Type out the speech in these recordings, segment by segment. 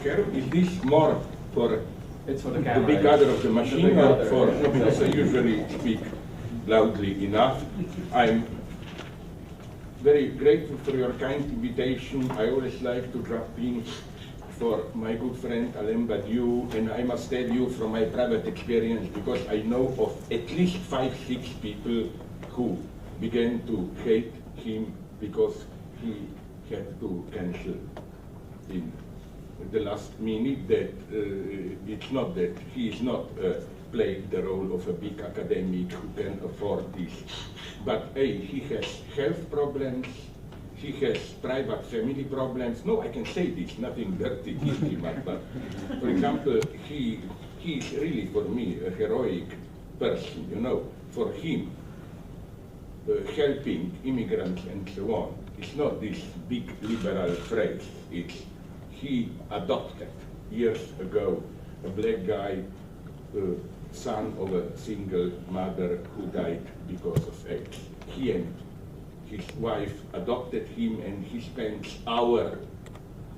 curve. Is this more for it's for the big other of the machine or for, no, because I usually speak loudly enough. I'm very grateful for your kind invitation. I always like to drop in for my good friend Alain Badiou, and I must tell you from my private experience, because I know of at least 5, 6 people who began to hate him because he had to cancel in the last minute, that it's not that he is not playing the role of a big academic who can afford this, but he has health problems, he has private family problems. No, I can say this, nothing dirty, but for example, he is really for me a heroic person, you know. For him, helping immigrants and so on, it's not this big liberal phrase. It's he adopted years ago a black guy, son of a single mother who died because of AIDS. He and his wife adopted him, and he spent hours,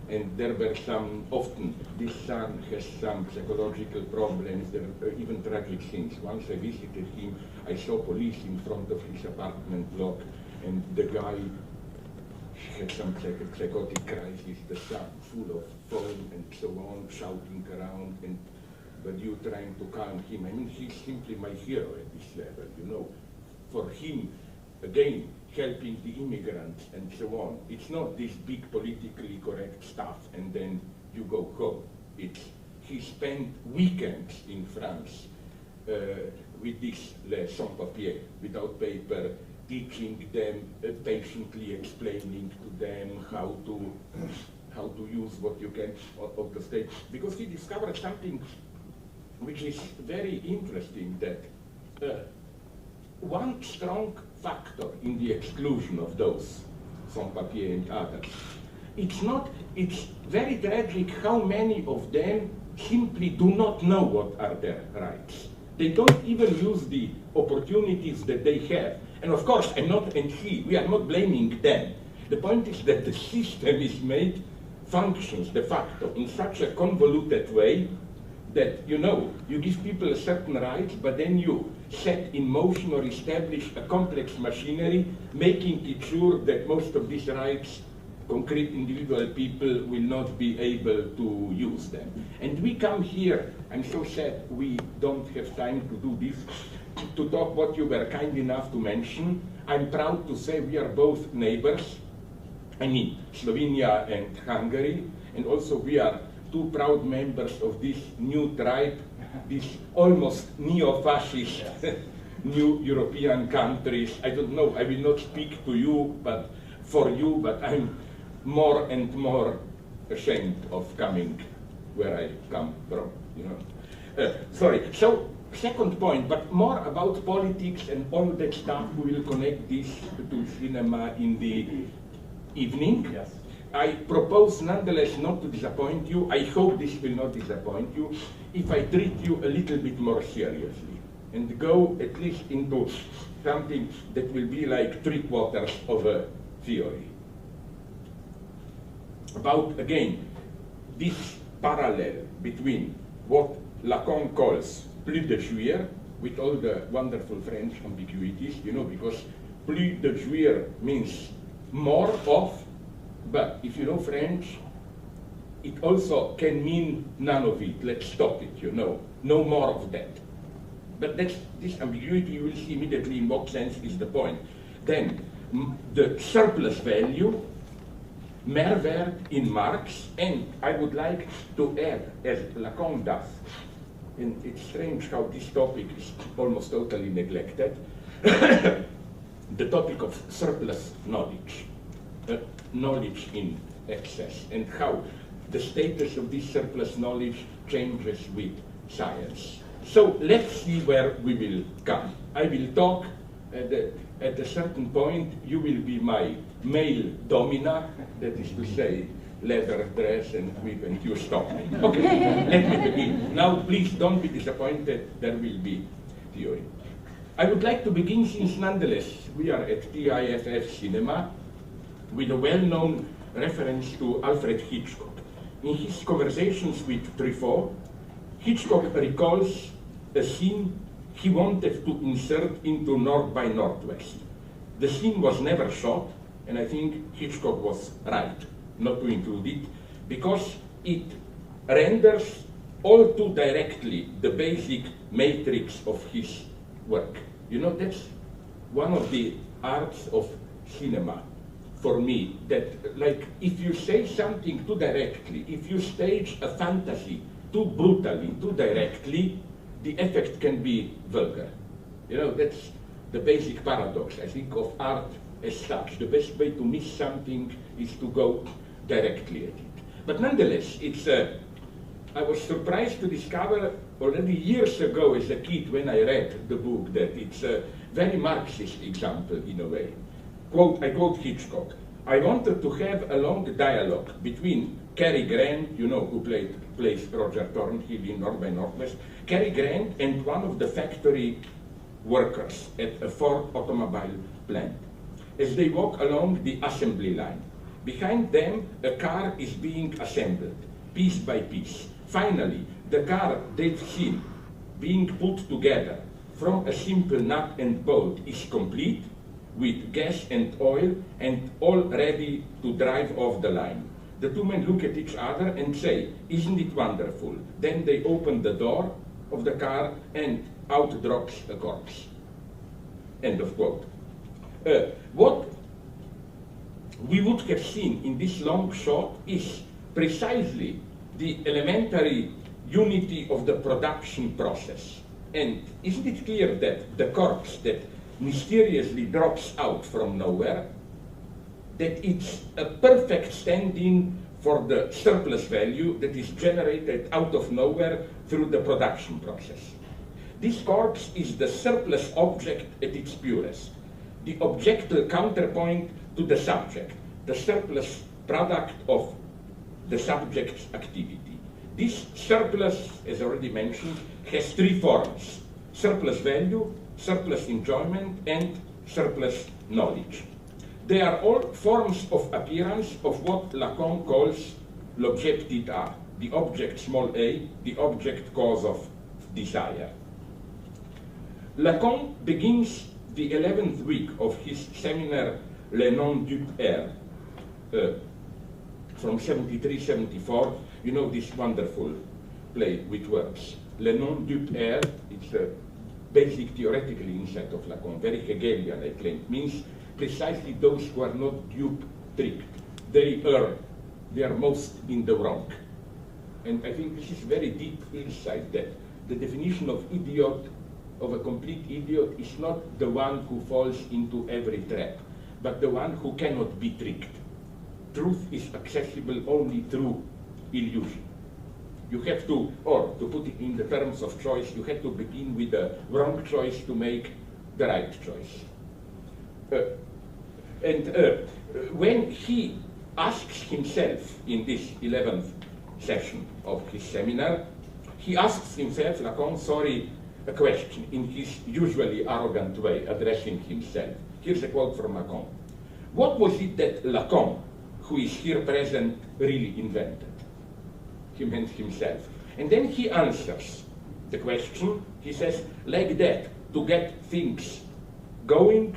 and there were some, often this son has some psychological problems, there were even tragic things. Once I visited him, I saw police in front of his apartment block, and the guy had some psychotic crisis, the son full of foam and so on, shouting around, and but you trying to calm him. I mean, he's simply my hero at this level, you know. For him, again, helping the immigrants and so on, it's not this big politically correct stuff and then you go home. It's, he spent weekends in France with this les sans-papiers, without paper, teaching them, patiently explaining to them how to use what you can of the state, because he discovered something which is very interesting, that one strong factor in the exclusion of those sans-papiers and others, it's very tragic how many of them simply do not know what are their rights. They don't even use the opportunities that they have. And of course, we are not blaming them. The point is that the system is made, functions de facto in such a convoluted way that, you know, you give people a certain right, but then you set in motion or establish a complex machinery, making it sure that most of these rights, concrete individual people will not be able to use them. And we come here, I'm so sad we don't have time to do this, to talk what you were kind enough to mention. I'm proud to say we are both neighbors, I mean Slovenia and Hungary, and also we are 2 proud members of this new tribe, this almost neo-fascist new European countries. I don't know, I will not speak to you, but for you, but I'm more and more ashamed of coming where I come from, you know. Sorry, so second point, but more about politics and all that stuff. We will connect this to cinema in the evening. Yes. I propose nonetheless not to disappoint you. I hope this will not disappoint you if I treat you a little bit more seriously and go at least into something that will be like 3/4 of a theory. About, again, this parallel between what Lacan calls plus de jouir, with all the wonderful French ambiguities, you know, because plus de jouir means more of, but if you know French, it also can mean none of it. Let's stop it, you know. No more of that. But that's, this ambiguity, you will see immediately in what sense is the point. Then, the surplus value, Mehrwert in Marx, and I would like to add, as Lacan does, and it's strange how this topic is almost totally neglected, the topic of surplus knowledge. Knowledge in excess, and how the status of this surplus knowledge changes with science. So let's see where we will come. I will talk at a certain point. You will be my male domina, that is to say, leather dress and whip, and you stop me. Okay, let me begin. Now, please don't be disappointed, there will be theory. I would like to begin, since nonetheless we are at TIFF Cinema, with a well-known reference to Alfred Hitchcock. in his conversations with Truffaut, Hitchcock recalls a scene he wanted to insert into North by Northwest. The scene was never shot, and I think Hitchcock was right not to include it, because it renders all too directly the basic matrix of his work. You know, that's one of the arts of cinema for me, that like if you say something too directly, if you stage a fantasy too brutally, too directly, the effect can be vulgar. You know, that's the basic paradox, I think, of art as such. The best way to miss something is to go directly at it. But nonetheless, it's I was surprised to discover already years ago as a kid when I read the book that it's a very Marxist example in a way. I quote Hitchcock: "I wanted to have a long dialogue between Cary Grant, you know, who plays Roger Thornhill in North by Northwest, Cary Grant and one of the factory workers at a Ford automobile plant. As they walk along the assembly line, behind them a car is being assembled, piece by piece. Finally, the car they've seen being put together from a simple nut and bolt is complete, with gas and oil and all ready to drive off the line. The two men look at each other and say, 'Isn't it wonderful?' Then they open the door of the car and out drops a corpse." End of quote. What we would have seen in this long shot is precisely the elementary unity of the production process. And isn't it clear that the corpse that mysteriously drops out from nowhere, that it's a perfect stand-in for the surplus value that is generated out of nowhere through the production process? This corpse is the surplus object at its purest, the objectal counterpoint to the subject, the surplus product of the subject's activity. This surplus, as already mentioned, has three forms: surplus value, surplus enjoyment, and surplus knowledge. They are all forms of appearance of what Lacan calls l'objet d'idée, the object small a, the object cause of desire. Lacan begins the 11th week of his seminar Le Nom du Père from 73-74. You know this wonderful play with words. Le Nom du Père, it's a basic theoretical insight of Lacan, very Hegelian, I claim, means precisely those who are not dupe tricked. They err, they are most in the wrong. And I think this is very deep insight, that the definition of idiot, of a complete idiot, is not the one who falls into every trap, but the one who cannot be tricked. Truth is accessible only through illusion. You have to, or to put it in the terms of choice, you have to begin with the wrong choice to make the right choice. When he asks himself in this 11th session of his seminar, he asks himself, Lacan, a question in his usually arrogant way, addressing himself. Here's a quote from Lacan. "What was it that Lacan, who is here present, really invented?" He meant himself. And then he answers the question. He says, like that, to get things going,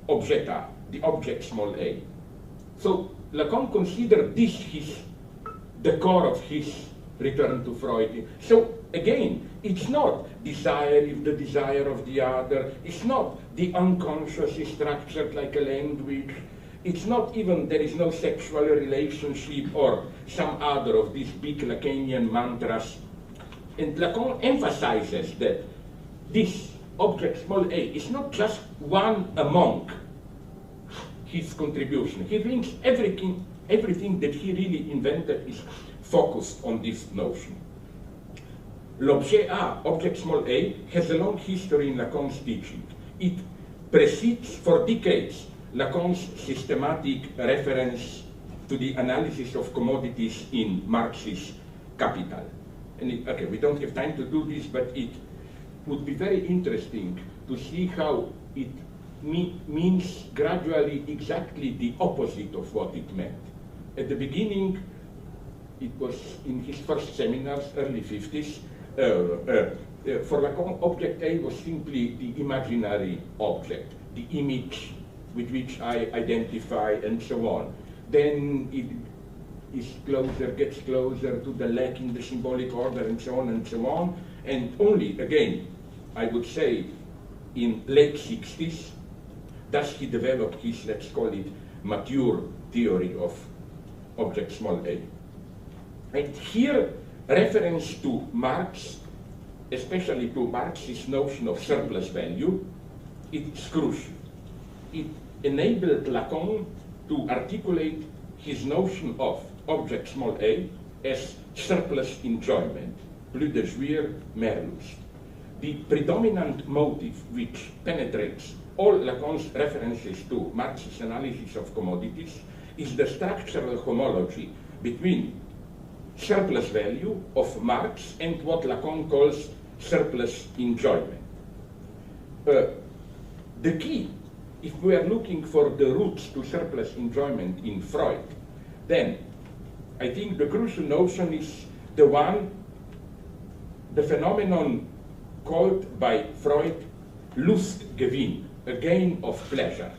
objet A, the object small a. So Lacan considered this the core of his return to Freud. So again, it's not desire if the desire of the other. It's not the unconscious is structured like a language. It's not even there is no sexual relationship or some other of these big Lacanian mantras. And Lacan emphasizes that this object small a is not just one among his contribution. He thinks everything that he really invented is focused on this notion. L'objet A, object small a, has a long history in Lacan's teaching. It precedes for decades Lacan's systematic reference to the analysis of commodities in Marx's Capital. And okay, we don't have time to do this, but it would be very interesting to see how it means gradually exactly the opposite of what it meant. At the beginning, it was in his first seminars, early 50s, for Lacan, object A was simply the imaginary object, the image with which I identify and so on. Then it is closer, gets closer to the lack in the symbolic order and so on and so on. And only, again, I would say, in late 60s, does he develop his, let's call it, mature theory of object small a. And here, reference to Marx, especially to Marx's notion of surplus value, it's crucial. It enabled Lacan to articulate his notion of object small a as surplus enjoyment, plus de jouir, mehr Lust. The predominant motive which penetrates all Lacan's references to Marx's analysis of commodities is the structural homology between surplus value of Marx and what Lacan calls surplus enjoyment. The key, if we are looking for the roots to surplus enjoyment in Freud, then I think the crucial notion is the phenomenon called by Freud Lustgewinn, a gain of pleasure.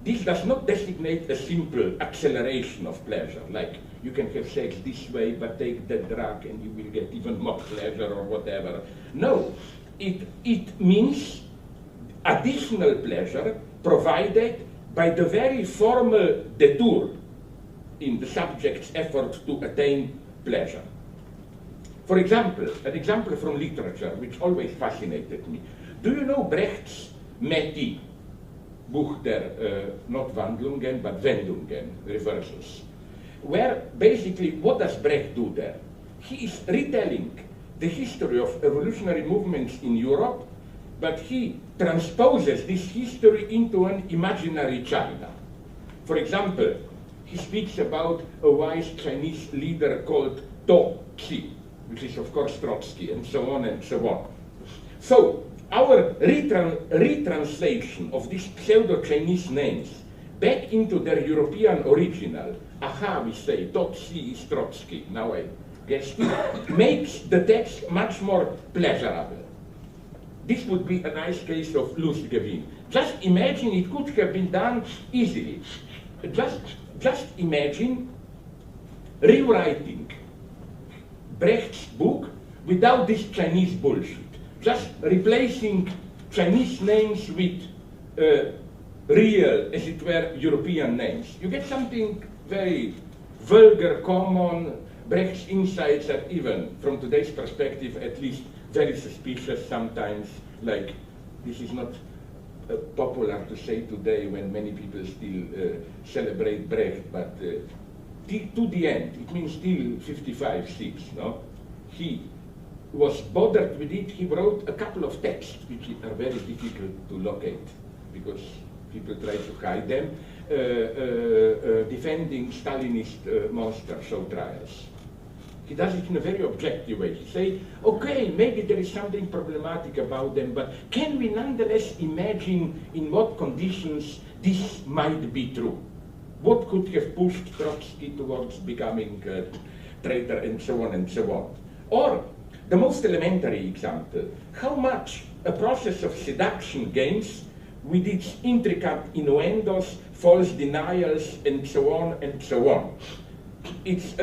This does not designate a simple acceleration of pleasure, like you can have sex this way, but take the drug and you will get even more pleasure or whatever. No, it means additional pleasure provided by the very formal detour in the subject's effort to attain pleasure. For example, an example from literature which always fascinated me. Do you know Brecht's Métis, Buch der, not Wandlungen, but Wendungen, reversals, where basically, what does Brecht do there? He is retelling the history of revolutionary movements in Europe, but he transposes this history into an imaginary China. For example, he speaks about a wise Chinese leader called To Xi, which is of course Trotsky, and so on and so on. So, our retranslation of these pseudo-Chinese names back into their European original, aha, we say, To Xi is Trotsky, now I guess, makes the text much more pleasurable. This would be a nice case of Lustgewinn. Just imagine it could have been done easily. Just imagine rewriting Brecht's book without this Chinese bullshit. Just replacing Chinese names with real, as it were, European names. You get something very vulgar, common. Brecht's insights are even, from today's perspective, at least very suspicious sometimes, like this is not popular to say today when many people still celebrate Brecht, but to the end, it means till 55, 6, no? He was bothered with it. He wrote a couple of texts which are very difficult to locate because people try to hide them, defending Stalinist monster show trials. He does it in a very objective way. He says, okay, maybe there is something problematic about them, but can we nonetheless imagine in what conditions this might be true? What could have pushed Trotsky towards becoming a traitor and so on and so on? Or, the most elementary example, how much a process of seduction gains with its intricate innuendos, false denials, and so on and so on. It's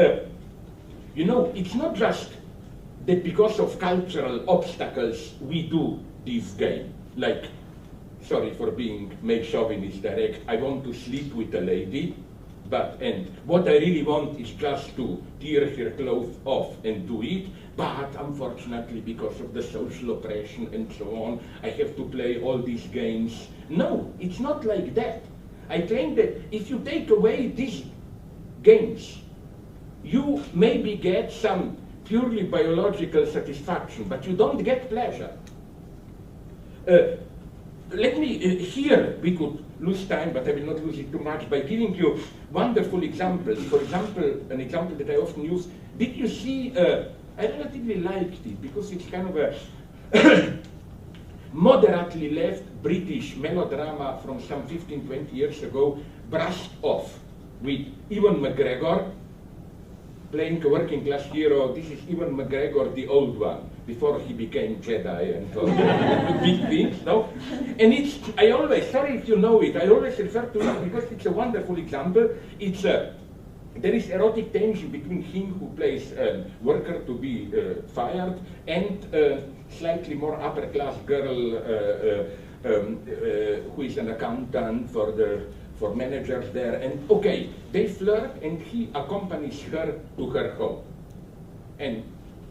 you know, it's not just that because of cultural obstacles we do this game. Like, sorry for being male chauvinist direct, I want to sleep with a lady, and what I really want is just to tear her clothes off and do it, but unfortunately because of the social oppression and so on, I have to play all these games. No, it's not like that. I claim that if you take away these games, you maybe get some purely biological satisfaction, but you don't get pleasure. Let me, here we could lose time, but I will not lose it too much, by giving you wonderful examples. For example, an example that I often use, did you see, I relatively liked it, because it's kind of a moderately left British melodrama from some 15, 20 years ago, brushed off with Ewan McGregor, playing a working class hero. This is Ewan McGregor, the old one, before he became Jedi and all big things, no? And it's, I always, sorry if you know it, I always refer to it because it's a wonderful example. It's there is erotic tension between him who plays a worker to be fired and slightly more upper class girl who is an accountant for managers there. And okay, they flirt and he accompanies her to her home. And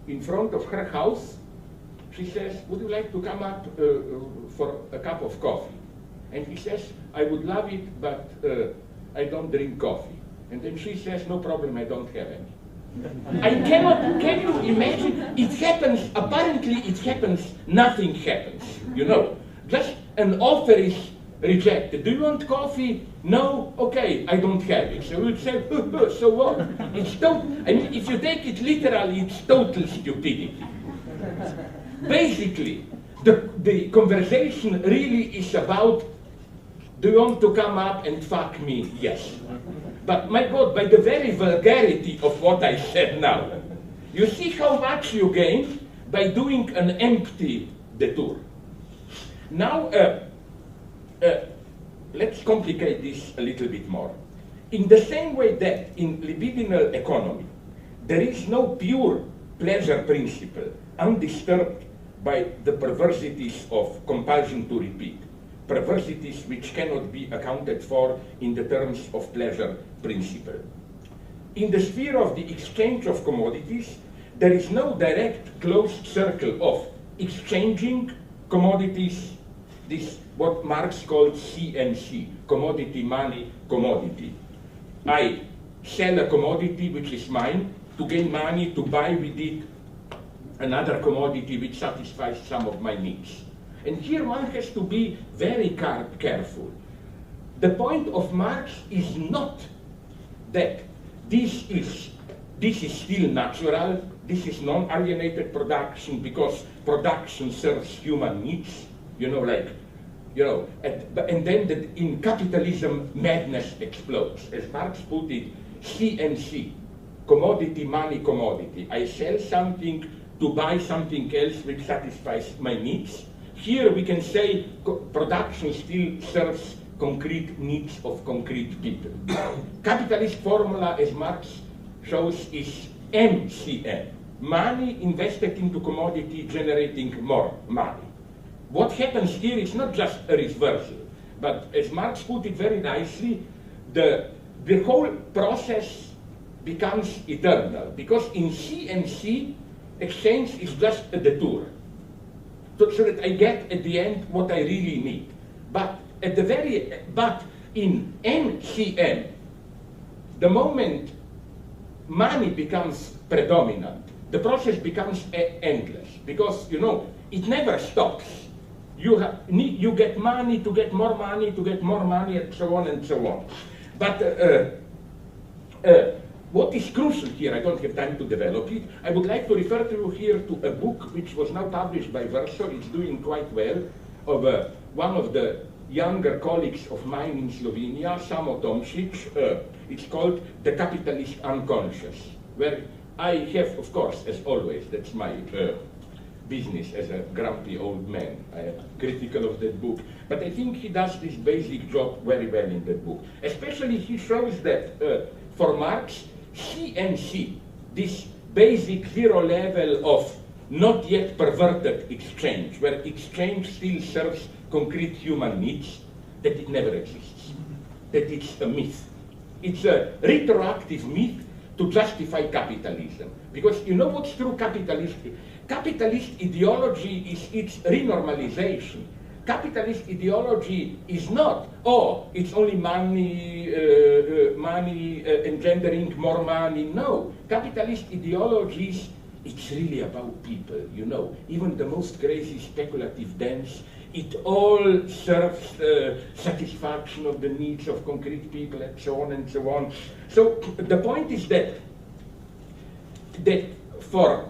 in front of her house, she says, would you like to come up for a cup of coffee? And he says, I would love it, but I don't drink coffee. And then she says, no problem, I don't have any. I cannot, can you imagine? It happens, apparently it happens, nothing happens, you know. Just an offer is rejected. Do you want coffee? No? Okay, I don't have it. So we would say, so what? It's I mean, if you take it literally, it's total stupidity. Basically, the conversation really is about, do you want to come up and fuck me? Yes. But my God, by the very vulgarity of what I said now, you see how much you gain by doing an empty detour. Now, let's complicate this a little bit more. In the same way that in libidinal economy, there is no pure pleasure principle undisturbed by the perversities of compulsion to repeat, perversities which cannot be accounted for in the terms of pleasure principle. In the sphere of the exchange of commodities, there is no direct closed circle of exchanging commodities, this what Marx called C&C, commodity, money, commodity. I sell a commodity which is mine to gain money to buy with it another commodity which satisfies some of my needs. And here one has to be very careful. The point of Marx is not that this is still natural, this is non-alienated production because production serves human needs, you know, like, you know, and then in capitalism madness explodes. As Marx put it, C&C, commodity, money, commodity. I sell something to buy something else which satisfies my needs. Here we can say production still serves concrete needs of concrete people. Capitalist formula, as Marx shows, is MCM. Money invested into commodity generating more money. What happens here is not just a reversal, but as Marx put it very nicely, the whole process becomes eternal, because in C&C, exchange is just a detour, so that I get at the end what I really need. But in NCM, the moment money becomes predominant, the process becomes endless, because, you know, it never stops. You get money to get more money to get more money, and so on and so on. But what is crucial here, I don't have time to develop it, I would like to refer to you here to a book which was now published by Verso, it's doing quite well, of one of the younger colleagues of mine in Slovenia, Samo Tomšič. It's called The Capitalist Unconscious, where I have, of course, as always, that's my business as a grumpy old man. I am critical of that book, but I think he does this basic job very well in that book. Especially he shows that for Marx, C&C, this basic zero level of not yet perverted exchange, where exchange still serves concrete human needs, that it never exists, that it's a myth. It's a retroactive myth to justify capitalism. Because you know what's true capitalist? Capitalist ideology is its renormalization. Capitalist ideology is not, oh, it's only money, engendering more money. No, capitalist ideologies, it's really about people, you know. Even the most crazy speculative dance, it all serves satisfaction of the needs of concrete people and so on and so on. So the point is that for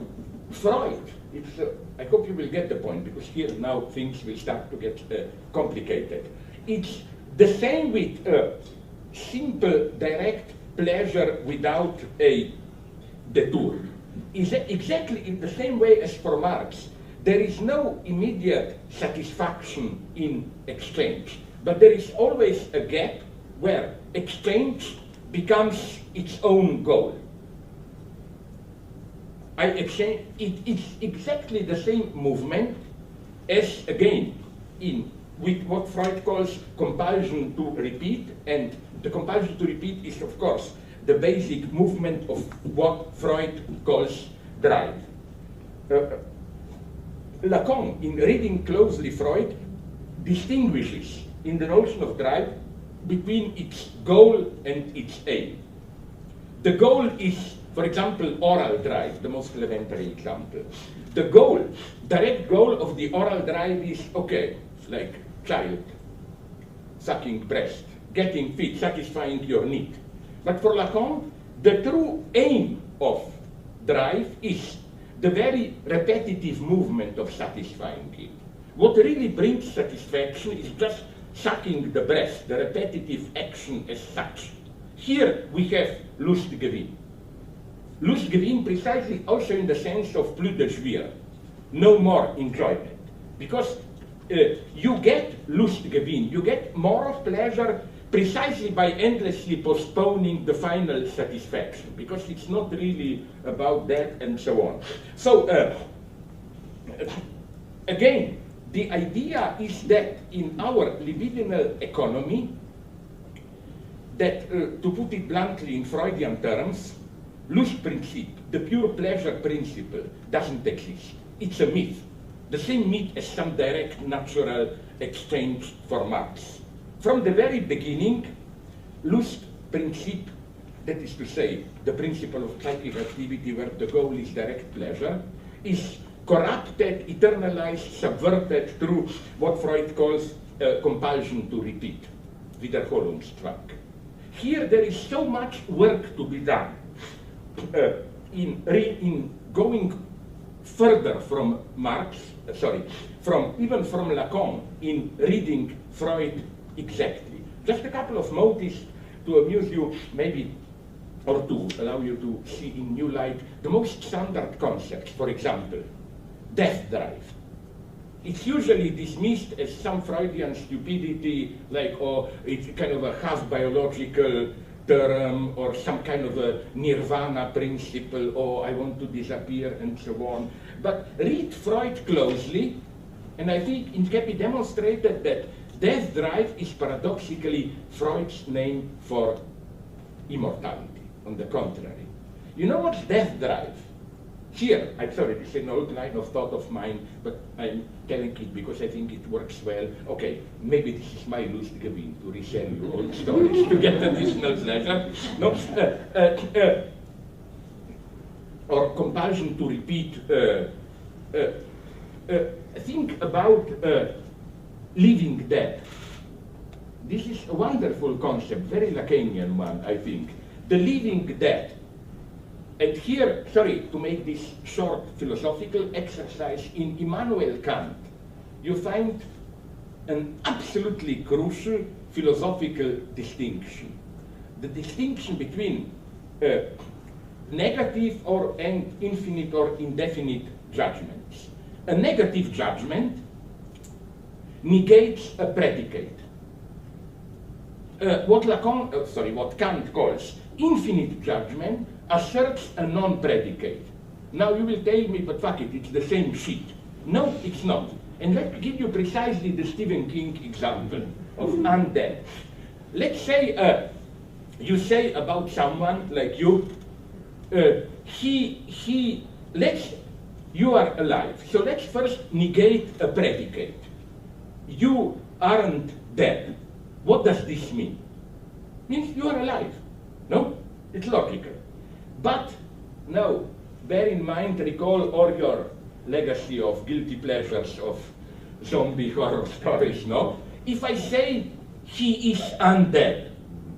Freud, it's, I hope you will get the point, because here now things will start to get complicated. It's the same with simple, direct pleasure without a detour. Is exactly in the same way as for Marx. There is no immediate satisfaction in exchange, but there is always a gap where exchange becomes its own goal. It's exactly the same movement as, again, with what Freud calls compulsion to repeat, and the compulsion to repeat is, of course, the basic movement of what Freud calls drive. Lacan, in reading closely Freud, distinguishes in the notion of drive between its goal and its aim. The goal is, for example, oral drive, the most elementary example. The goal, direct goal of the oral drive is, okay, like child, sucking breast, getting fit, satisfying your need. But for Lacan, the true aim of drive is the very repetitive movement of satisfying it. What really brings satisfaction is just sucking the breast, the repetitive action as such. Here we have Lustgewinn. Lustgewinn precisely also in the sense of plus de jouir, no more enjoyment. Because you get Lustgewinn, you get more of pleasure precisely by endlessly postponing the final satisfaction, because it's not really about that and so on. So, again, the idea is that in our libidinal economy, that, to put it bluntly in Freudian terms, Lustprinzip, the pure pleasure principle, doesn't exist. It's a myth. The same myth as some direct natural exchange for Marx. From the very beginning, Lustprinzip, that is to say, the principle of psychic activity where the goal is direct pleasure, is corrupted, eternalized, subverted through what Freud calls compulsion to repeat, Wiederholungsdrang. Here there is so much work to be done in going further from Marx, even from Lacan, in reading Freud exactly. Just a couple of motives to amuse you, maybe, or to allow you to see in new light the most standard concepts. For example, death drive. It's usually dismissed as some Freudian stupidity, like, oh, it's kind of a half biological term, or some kind of a nirvana principle, oh, I want to disappear, and so on. But read Freud closely, and I think it can be demonstrated that death drive is paradoxically Freud's name for immortality, on the contrary. You know what's death drive? Here, I'm sorry, this is an old line of thought of mine, but I'm telling it because I think it works well. Okay, maybe this is my Lustgewinn to resell you old stories to get additional pleasure. No, or compulsion to repeat. Think about living dead. This is a wonderful concept, very Lacanian one, I think. The living dead. And here, sorry, to make this short philosophical exercise, in Immanuel Kant, you find an absolutely crucial philosophical distinction. The distinction between negative and infinite or indefinite judgments. A negative judgment negates a predicate. What Kant calls infinite judgment asserts a non-predicate. Now you will tell me, but fuck it, it's the same shit. No, it's not. And let me give you precisely the Stephen King example of undead. Let's say you say about someone like you, you are alive. So let's first negate a predicate. You aren't dead. What does this mean? It means you are alive. No? It's logical. But, no, bear in mind, recall all your legacy of guilty pleasures of zombie horror stories, no? If I say he is undead,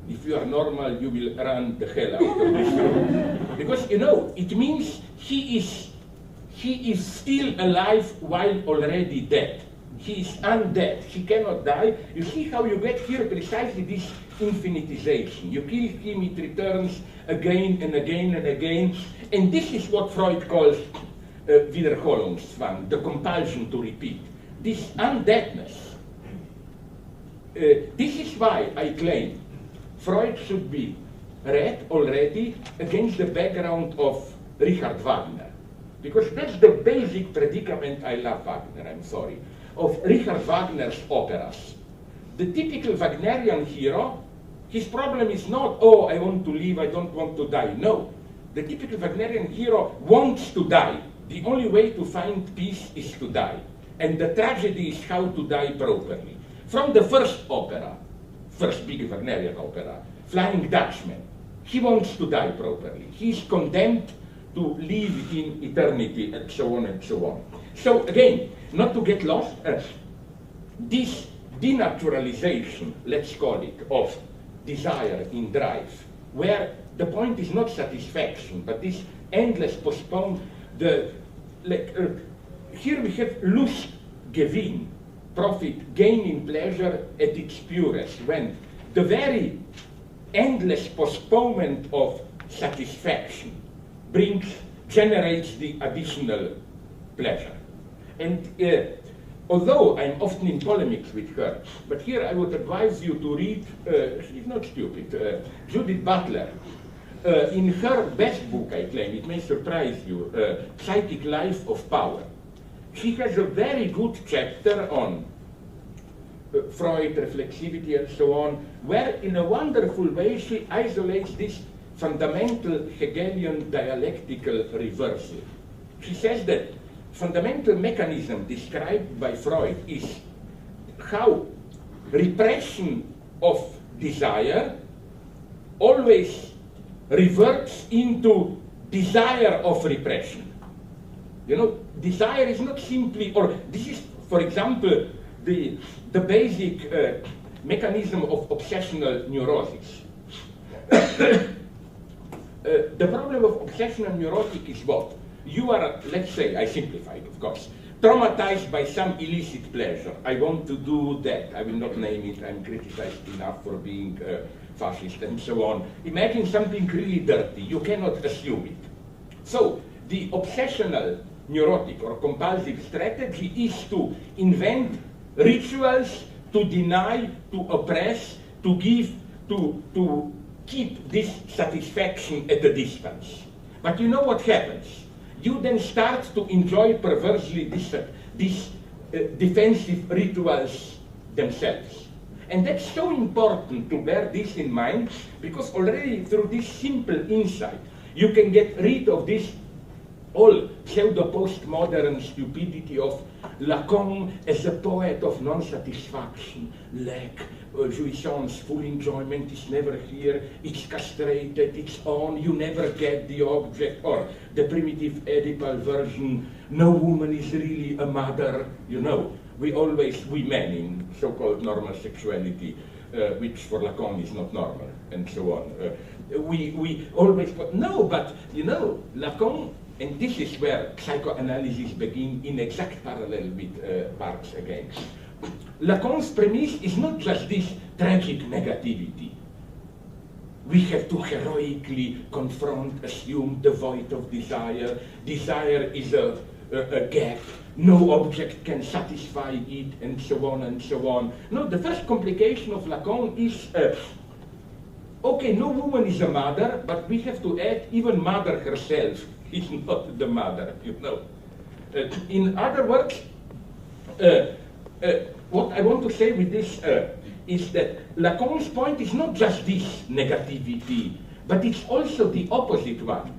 if you are normal, you will run the hell out of this room. Because, you know, it means he is still alive while already dead. He is undead. He cannot die. You see how you get here precisely this infinitization. You kill him, it returns again and again and again. And this is what Freud calls Wiederholungszwang, the compulsion to repeat. This undeadness. This is why I claim Freud should be read already against the background of Richard Wagner. Because that's the basic predicament, I love Wagner, I'm sorry, of Richard Wagner's operas. The typical Wagnerian hero, his problem is not, oh, I want to live, I don't want to die. No. The typical Wagnerian hero wants to die. The only way to find peace is to die. And the tragedy is how to die properly. From the first opera, first big Wagnerian opera, Flying Dutchman, he wants to die properly. He is condemned to live in eternity, and so on and so on. So again, not to get lost, this denaturalization, let's call it, of desire in drive, where the point is not satisfaction, but this endless postpone, here we have Lust, Gewinn, profit, gain in pleasure at its purest, when the very endless postponement of satisfaction generates the additional pleasure. And although I'm often in polemics with her, but here I would advise you to read, she's not stupid, Judith Butler. In her best book, I claim, it may surprise you, Psychic Life of Power. She has a very good chapter on Freud, reflexivity, and so on, where in a wonderful way she isolates this fundamental Hegelian dialectical reversal. She says that fundamental mechanism described by Freud is how repression of desire always reverts into desire of repression. You know, desire is not simply, or this is, for example, the basic mechanism of obsessional neurosis. The problem of obsessional neurotic is what? You are, let's say, I simplified, of course, traumatized by some illicit pleasure. I want to do that. I will not name it. I'm criticized enough for being fascist and so on. Imagine something really dirty. You cannot assume it. So the obsessional neurotic or compulsive strategy is to invent rituals to deny, to oppress, to give, to keep this satisfaction at a distance. But you know what happens? You then start to enjoy perversely these defensive rituals themselves. And that's so important to bear this in mind, because already through this simple insight, you can get rid of this all pseudo-postmodern stupidity of Lacan as a poet of non-satisfaction, lack, jouissance, full enjoyment is never here, it's castrated, it's on, you never get the object, or the primitive Oedipal version, no woman is really a mother, you know. We men in so-called normal sexuality, which for Lacan is not normal, and so on. We always, no, but you know, Lacan, and this is where psychoanalysis begins in exact parallel with Marx again. Lacan's premise is not just this tragic negativity. We have to heroically confront, assume the void of desire. Desire is a gap. No object can satisfy it, and so on and so on. No, the first complication of Lacan is, okay, no woman is a mother, but we have to add even mother herself is not the mother, you know. In other words, what I want to say with this is that Lacan's point is not just this negativity, but it's also the opposite one.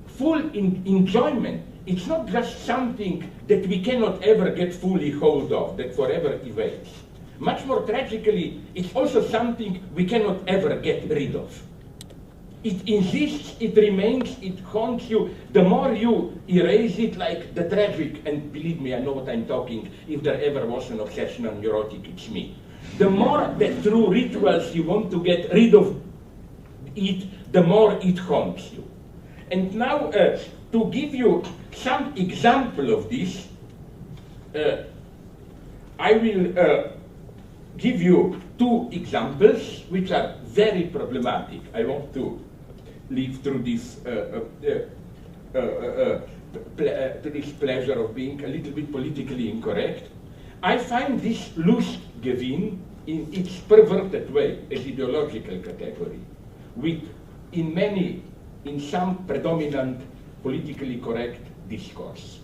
Full enjoyment, it's not just something that we cannot ever get fully hold of, that forever evades. Much more tragically, it's also something we cannot ever get rid of. It insists, it remains, it haunts you. The more you erase it, like the tragic, and believe me, I know what I'm talking, if there ever was an obsessional neurotic, it's me. The more that through rituals you want to get rid of it, the more it haunts you. And now, to give you some example of this, I will give you two examples which are very problematic. I want to live through this pleasure of being a little bit politically incorrect. I find this Lustgewinn in its perverted way as ideological category, with in some predominant politically correct discourse.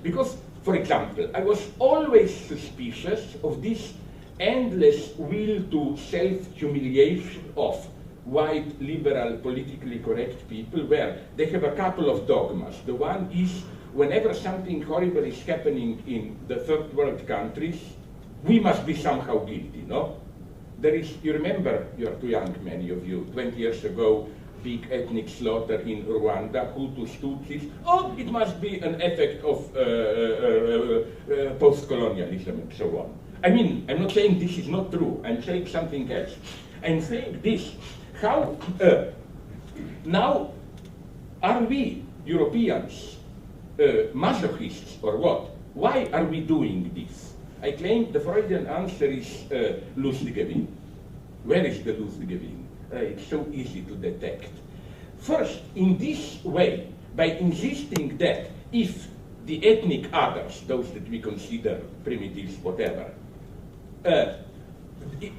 Because, for example, I was always suspicious of this endless will to self-humiliation of white, liberal, politically correct people, where they have a couple of dogmas. The one is, whenever something horrible is happening in the third world countries, we must be somehow guilty, no? There is, you remember, you're too young, many of you, 20 years ago, big ethnic slaughter in Rwanda, Hutus, Tutsis. Oh, it must be an effect of post-colonialism and so on. I mean, I'm not saying this is not true. I'm saying something else. I'm saying this. How, now, are we, Europeans, masochists or what? Why are we doing this? I claim the Freudian answer is Lustgewinn. Where is the Lustgewinn? It's so easy to detect. First, in this way, by insisting that if the ethnic others, those that we consider primitives, whatever,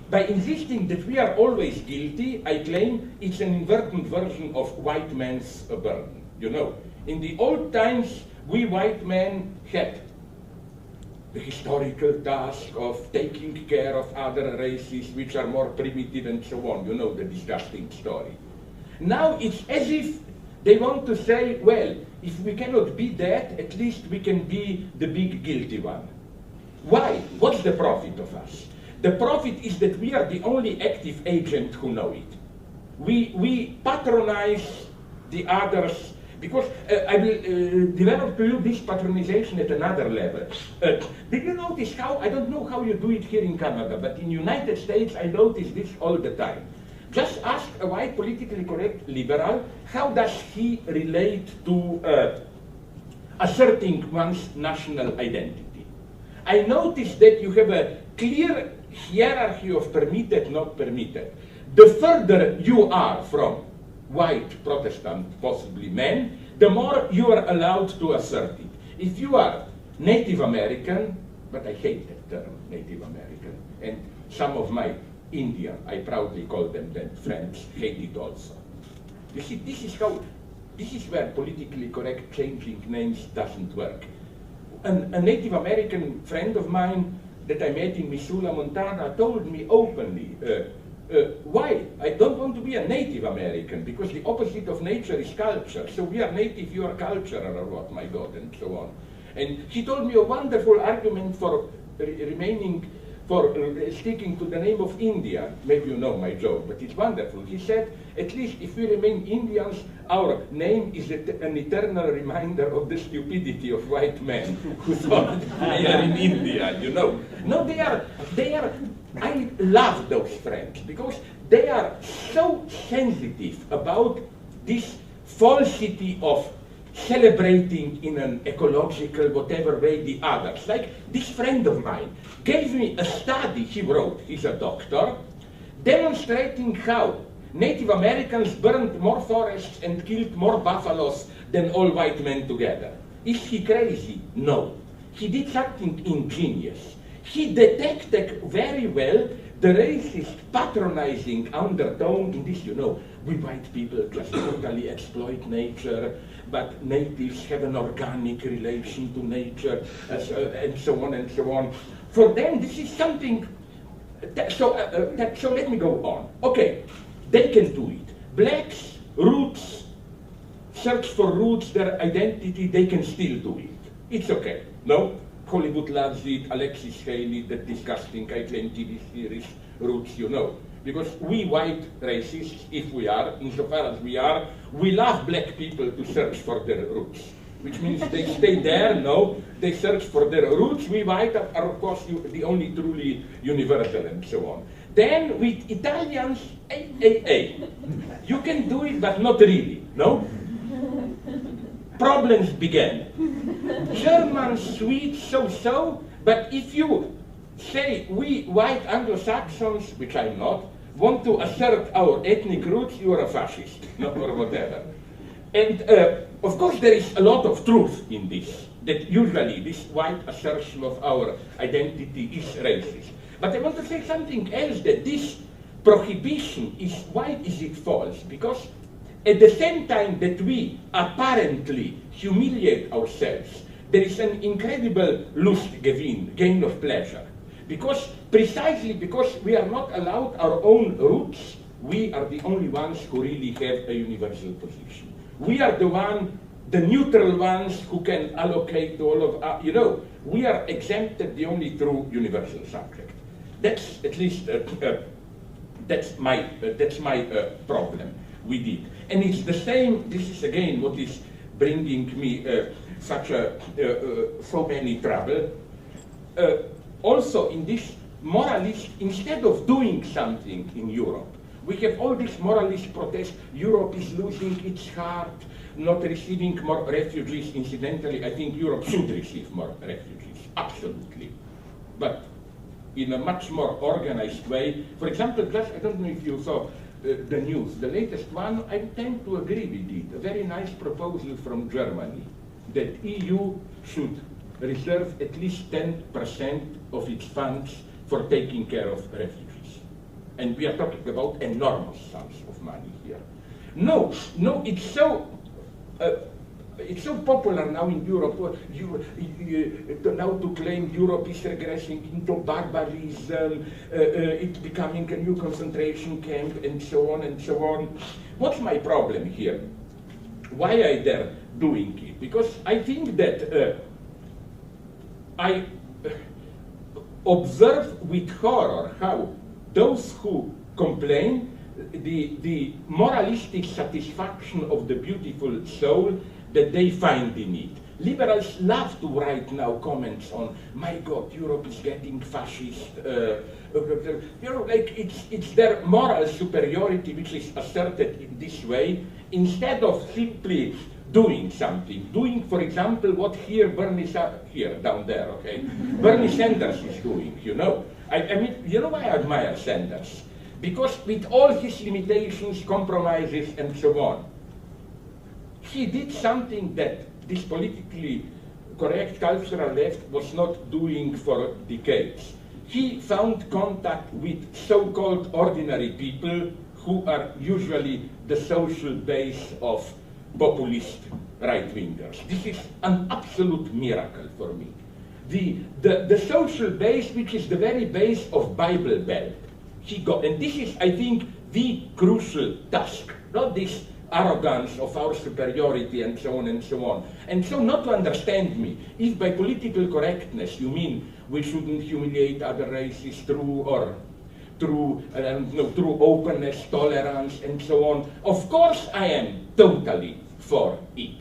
by insisting that we are always guilty, I claim it's an inverted version of white man's burden. You know, in the old times, we white men had the historical task of taking care of other races which are more primitive and so on. You know the disgusting story. Now it's as if they want to say, well, if we cannot be that, at least we can be the big guilty one. Why? What's the profit of us? The profit is that we are the only active agent who know it. We patronize the others, because I will develop to you this patronization at another level. Did you notice how, I don't know how you do it here in Canada, but in the United States I notice this all the time. Just ask a white politically correct liberal, how does he relate to asserting one's national identity? I notice that you have a clear hierarchy of permitted, not permitted. The further you are from white Protestant, possibly men, the more you are allowed to assert it. If you are Native American, but I hate that term, Native American, and some of my Indian, I proudly call them then friends, hate it also. You see, this is where politically correct changing names doesn't work. A Native American friend of mine that I met in Missoula, Montana, told me openly, why? I don't want to be a Native American, because the opposite of nature is culture. So we are native, you are cultural, or what, my God, and so on. And he told me a wonderful argument for sticking to the name of India. Maybe you know my joke, but it's wonderful. He said, at least if we remain Indians, our name is an eternal reminder of the stupidity of white men who thought they are in India, you know. No, they are, I love those friends because they are so sensitive about this falsity of celebrating in an ecological, whatever way, the others. Like this friend of mine gave me a study he wrote, he's a doctor, demonstrating how Native Americans burned more forests and killed more buffaloes than all white men together. Is he crazy? No. He did something ingenious. He detected very well the racist patronizing undertone in this, you know, we white people just totally exploit nature, but natives have an organic relation to nature, and so on and so on. For them, this is something, so let me go on. Okay, they can do it. Blacks, roots, search for roots, their identity, they can still do it. It's okay, no? Hollywood loves it, Alexis Haley, that disgusting, I claim TV series, Roots, you know. Because we white racists, if we are, insofar as we are, we love black people to search for their roots. Which means they stay there, no, they search for their roots. We white are of course the only truly universal and so on. Then with Italians, you can do it, but not really, no? Problems began. Germans, Swedes, so-so, but if you say we white Anglo-Saxons, which I'm not, want to assert our ethnic roots, you are a fascist, or whatever. And of course there is a lot of truth in this, that usually this white assertion of our identity is racist. But I want to say something else, that this prohibition is, why is it false? Because at the same time that we apparently humiliate ourselves, there is an incredible Lustgewinn, gain of pleasure. Because, precisely because we are not allowed our own roots, we are the only ones who really have a universal position. We are the neutral ones who can allocate all of our, we are exempted the only true universal subject. That's at least, that's my problem with it. And it's the same, this is again what is bringing me so many trouble. Also in this moralist, instead of doing something in Europe, we have all these moralist protests. Europe is losing its heart, not receiving more refugees. Incidentally, I think Europe should receive more refugees, absolutely. But in a much more organized way. For example, just, I don't know if you saw the news, the latest one, I tend to agree with it. A very nice proposal from Germany that EU should reserve at least 10% of its funds for taking care of refugees. And we are talking about enormous sums of money here. No, it's so popular now in Europe, now to claim Europe is regressing into barbarism, it's becoming a new concentration camp, and so on and so on. What's my problem here? Why I dare doing it? Because I think that I observe with horror how those who complain, the moralistic satisfaction of the beautiful soul that they find in it. Liberals love to write now comments on, my God, Europe is getting fascist. Like it's their moral superiority which is asserted in this way, instead of simply doing something. Doing, for example, what here down there, okay? Bernie Sanders is doing, I mean, why I admire Sanders? Because with all his limitations, compromises, and so on, he did something that this politically correct cultural left was not doing for decades. He found contact with so-called ordinary people who are usually the social base of populist right-wingers. This is an absolute miracle for me. The social base, which is the very base of Bible Belt, he got, and this is, I think, the crucial task, not this arrogance of our superiority and so on and so on. And so not to understand me, if by political correctness you mean we shouldn't humiliate other races through openness, tolerance, and so on, of course I am totally for it.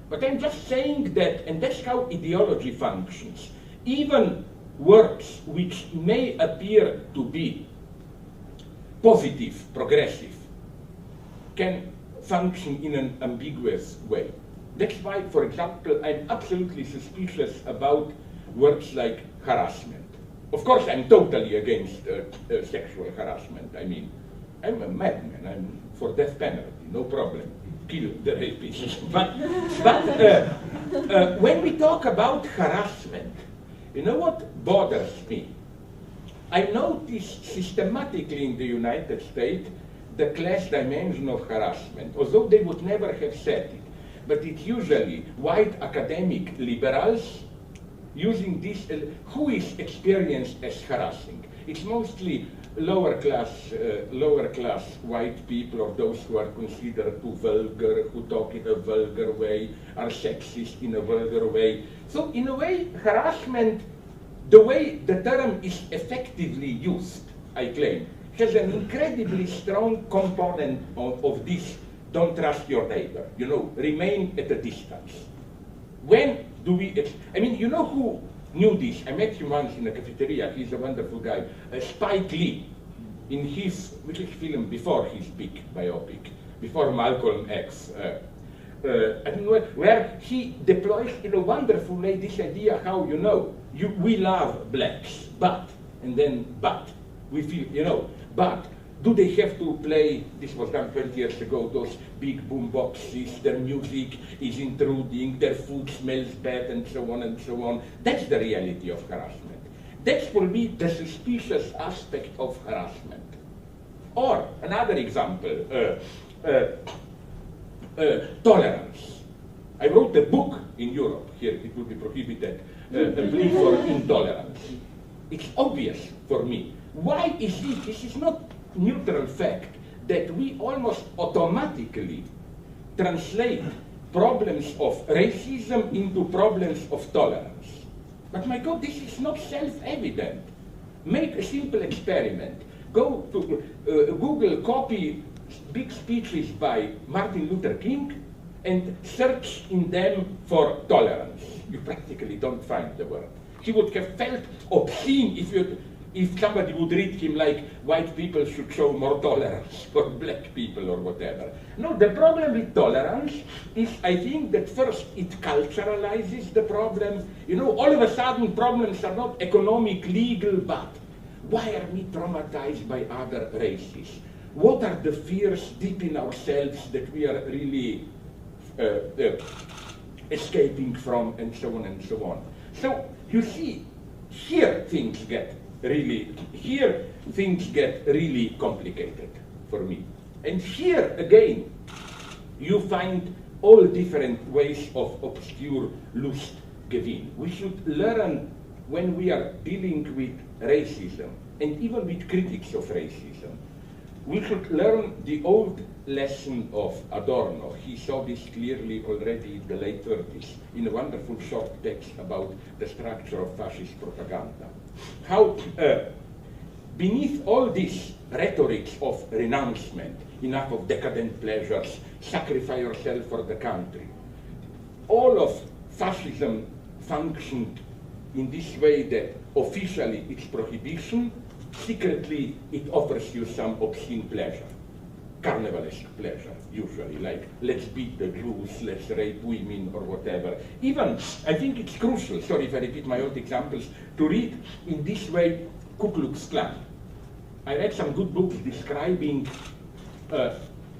But I'm just saying that, and that's how ideology functions, even works which may appear to be positive, progressive, can function in an ambiguous way. That's why, for example, I'm absolutely suspicious about words like harassment. Of course, I'm totally against sexual harassment. I mean, I'm a madman. I'm for death penalty, no problem. Kill the rapists. But when we talk about harassment, you know what bothers me? I notice systematically in the United States the class dimension of harassment, although they would never have said it. But it's usually white academic liberals using this, who is experienced as harassing. It's mostly lower class white people, or those who are considered too vulgar, who talk in a vulgar way, are sexist in a vulgar way. So in a way, harassment, the way the term is effectively used, I claim, has an incredibly strong component of this, don't trust your neighbor, remain at a distance. When do we, I mean, you know who knew this? I met him once in a cafeteria, he's a wonderful guy. Spike Lee, in his film before his big biopic, before Malcolm X, I don't know, where he deploys in a wonderful way this idea how, we love blacks, but And then, but, we feel, you know, but, do they have to play, this was done 20 years ago, those big boom boxes, their music is intruding, their food smells bad, and so on and so on. That's the reality of harassment. That's for me the suspicious aspect of harassment. Or, another example, tolerance. I wrote a book in Europe, here it would be prohibited, a plea for intolerance. It's obvious for me. Why is it, this is not neutral fact, that we almost automatically translate problems of racism into problems of tolerance. But my God, this is not self-evident. Make a simple experiment. Go to Google, copy big speeches by Martin Luther King, and search in them for tolerance. You practically don't find the word. He would have felt obscene if somebody would read him like, white people should show more tolerance for black people or whatever. No, the problem with tolerance is, I think, that first it culturalizes the problem. You know, all of a sudden problems are not economic, legal, but why are we traumatized by other races? What are the fears deep in ourselves that we are really escaping from, and so on and so on. So, you see, here things get really complicated for me. And here, again, you find all different ways of obscure Lustgewinn. We should learn, when we are dealing with racism, and even with critics of racism, we should learn the old lesson of Adorno. He saw this clearly already in the late 30s in a wonderful short text about the structure of fascist propaganda. How beneath all these rhetorics of renouncement, enough of decadent pleasures, sacrifice yourself for the country, all of fascism functioned in this way that officially it's prohibition, secretly it offers you some obscene pleasure, carnivalesque pleasure, usually, like let's beat the Jews, let's rape women, or whatever. Even, I think it's crucial, sorry if I repeat my old examples, to read in this way Ku Klux Klan. I read some good books describing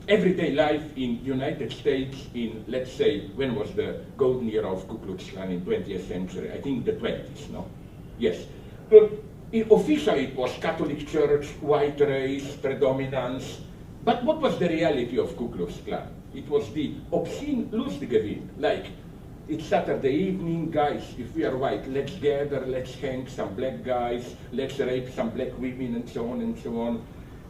everyday life in United States in, let's say, when was the golden era of Ku Klux Klan in 20th century? I think the 20s, no? Yes. Officially it was Catholic Church, white race, predominance. But what was the reality of Ku Klux Klan? It was the obscene Lustgewinn, like, it's Saturday evening, guys, if we are white, let's gather, let's hang some black guys, let's rape some black women, and so on and so on.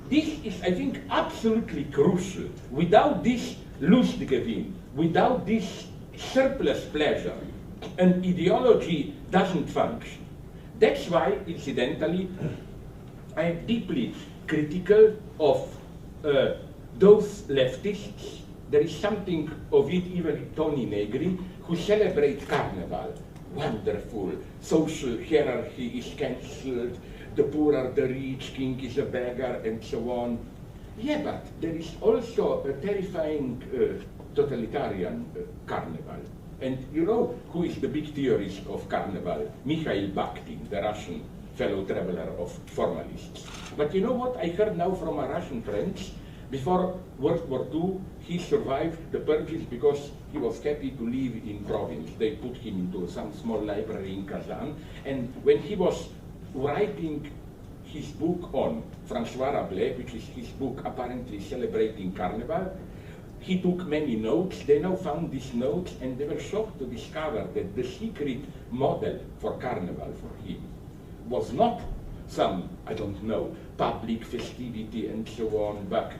This is, I think, absolutely crucial. Without this Lustgewinn, without this surplus pleasure, an ideology doesn't function. That's why, incidentally, I am deeply critical of those leftists. There is something of it even in Tony Negri, who celebrate Carnival. Wonderful, social hierarchy is cancelled, the poor are the rich, king is a beggar, and so on. Yeah, but there is also a terrifying totalitarian Carnival. And you know who is the big theorist of Carnival? Mikhail Bakhtin, the Russian fellow traveler of formalists. But you know what I heard now from our Russian friends? Before World War II, he survived the purges because he was happy to live in province. They put him into some small library in Kazan. And when he was writing his book on François Rabelais, which is his book apparently celebrating Carnival, he took many notes. They now found these notes, and they were shocked to discover that the secret model for Carnival for him was not some, I don't know, public festivity and so on, but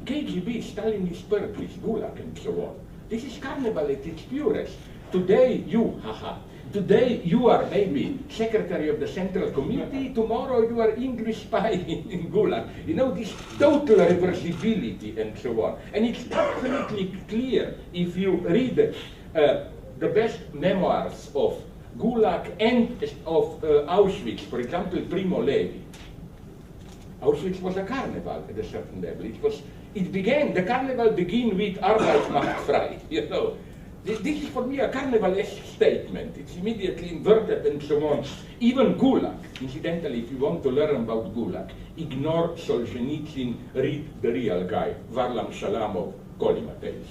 KGB, Stalinist purpose, Gulag and so on. This is Carnival at its purest. Today you are maybe secretary of the Central Committee, tomorrow you are English spy in Gulag. You know, this total reversibility and so on. And it's absolutely clear if you read the best memoirs of Gulag and of Auschwitz, for example, Primo Levi. Auschwitz was a carnival at a certain level. The carnival began with Arbeit macht frei, you know. This is for me a carnivalesque statement. It's immediately inverted and so on. Even Gulag, incidentally, if you want to learn about Gulag, ignore Solzhenitsyn, read the real guy, Varlam Shalamov, Kolimateis.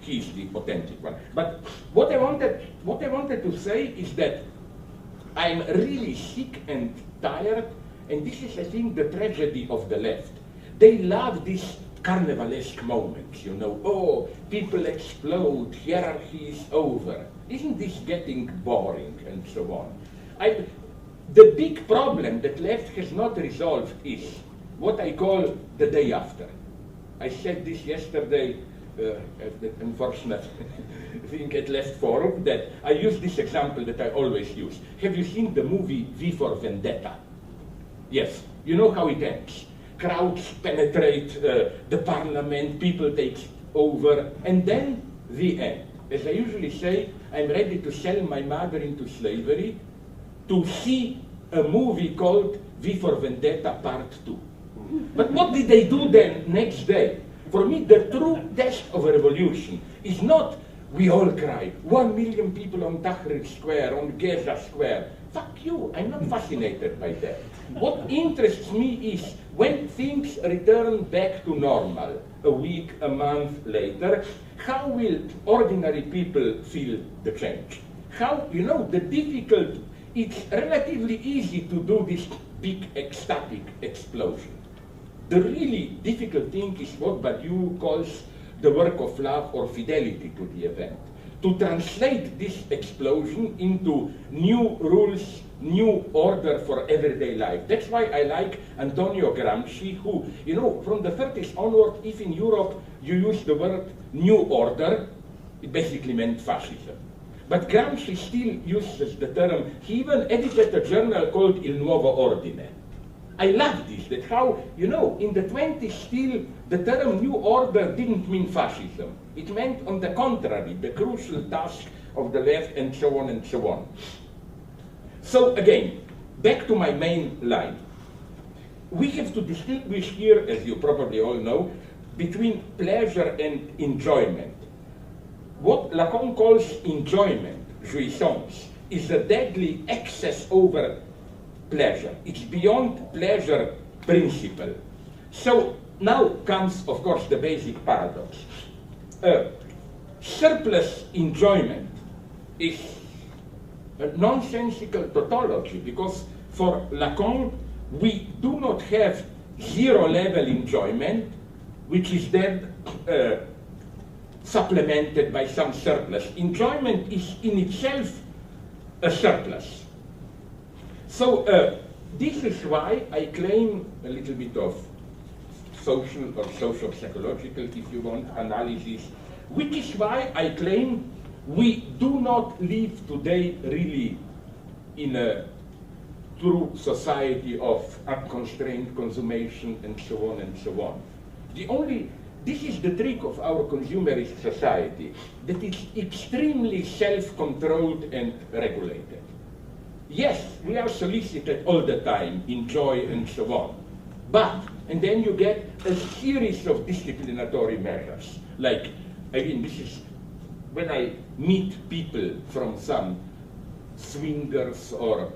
He's the authentic one. But what I wanted to say is that I'm really sick and tired, and this is, I think, the tragedy of the left. They love these carnivalesque moments, you know, oh, people explode, hierarchy is over. Isn't this getting boring, and so on? The big problem that left has not resolved is what I call the day after. I said this yesterday, at the unfortunate thing at Left Forum, that I use this example that I always use. Have you seen the movie V for Vendetta? Yes, you know how it ends. Crowds penetrate the parliament, people take over, and then the end. As I usually say, I'm ready to sell my mother into slavery to see a movie called V for Vendetta Part 2. But what did they do then next day? For me, the true test of a revolution is not we all cry, 1 million people on Tahrir Square, on Gaza Square. Fuck you, I'm not fascinated by that. What interests me is when things return back to normal, a week, a month later, how will ordinary people feel the change? How, you know, it's relatively easy to do this big ecstatic explosion. The really difficult thing is what Badiou calls the work of love or fidelity to the event. To translate this explosion into new rules, new order for everyday life. That's why I like Antonio Gramsci, who, you know, from the 30s onward, if in Europe you use the word new order, it basically meant fascism. But Gramsci still uses the term, he even edited a journal called Il Nuovo Ordine. I love this, that how, you know, in the 20s still the term new order didn't mean fascism. It meant, on the contrary, the crucial task of the left, and so on and so on. So again, back to my main line. We have to distinguish here, as you probably all know, between pleasure and enjoyment. What Lacan calls enjoyment, jouissance, is a deadly excess over pleasure. It's beyond pleasure principle. So now comes, of course, the basic paradox. Surplus enjoyment is a nonsensical tautology, because for Lacan, we do not have zero-level enjoyment, which is then supplemented by some surplus. Enjoyment is in itself a surplus. So this is why I claim a little bit of social or social-psychological, if you want, analysis, which is why I claim we do not live today really in a true society of unconstrained consummation and so on and so on. This is the trick of our consumerist society, that it's extremely self-controlled and regulated. Yes, we are solicited all the time, enjoy and so on. But, and then you get a series of disciplinatory measures. Like, I mean, this is when I meet people from some swingers or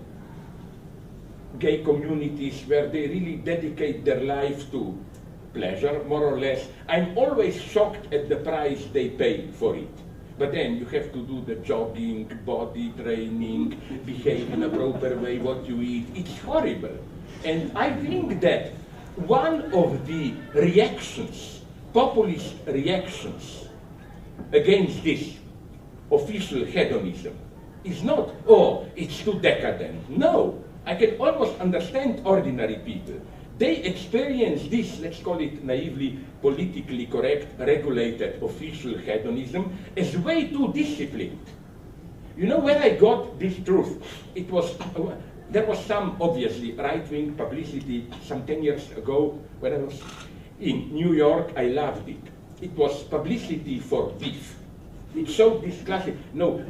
gay communities where they really dedicate their life to pleasure, more or less, I'm always shocked at the price they pay for it. But then you have to do the jogging, body training, behave in a proper way, what you eat. It's horrible. And I think that one of the reactions, populist reactions against this official hedonism is not, oh, it's too decadent. No, I can almost understand ordinary people. They experience this, let's call it naively, politically correct, regulated official hedonism as way too disciplined. You know where I got this truth? It was, there was some, obviously, right-wing publicity some 10 years ago when I was in New York. I loved it. It was publicity for beef. It showed this classic,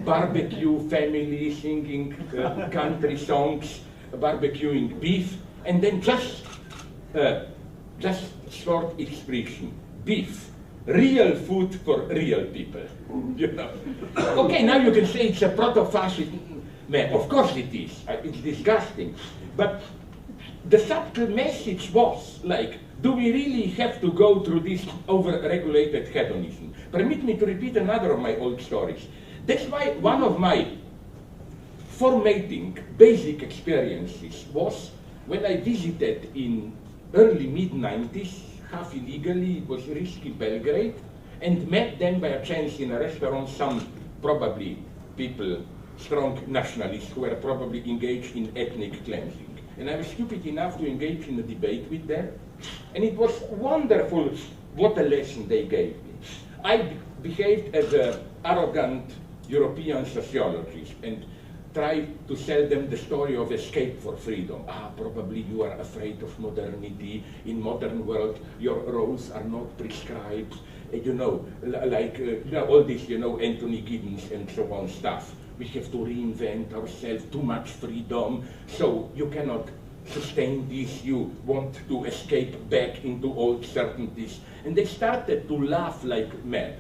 barbecue, family singing country songs, barbecuing beef, and then just short expression, beef, real food for real people. You know? Okay, now you can say it's a proto-fascist man. Of course it is. It's disgusting. But the subtle message was like, do we really have to go through this over-regulated hedonism? Permit me to repeat another of my old stories. That's why one of my formating basic experiences was when I visited in early mid-90s, half illegally, it was risky Belgrade, and met then by a chance in a restaurant some probably people, strong nationalists who were probably engaged in ethnic cleansing. And I was stupid enough to engage in a debate with them. And it was wonderful what a lesson they gave me. I behaved as an arrogant European sociologist and tried to sell them the story of escape for freedom. Probably you are afraid of modernity. In modern world, your roles are not prescribed. You know, like all this, you know, Anthony Giddens and so on stuff. We have to reinvent ourselves, too much freedom, so you cannot sustain this, you want to escape back into old certainties. And they started to laugh like mad.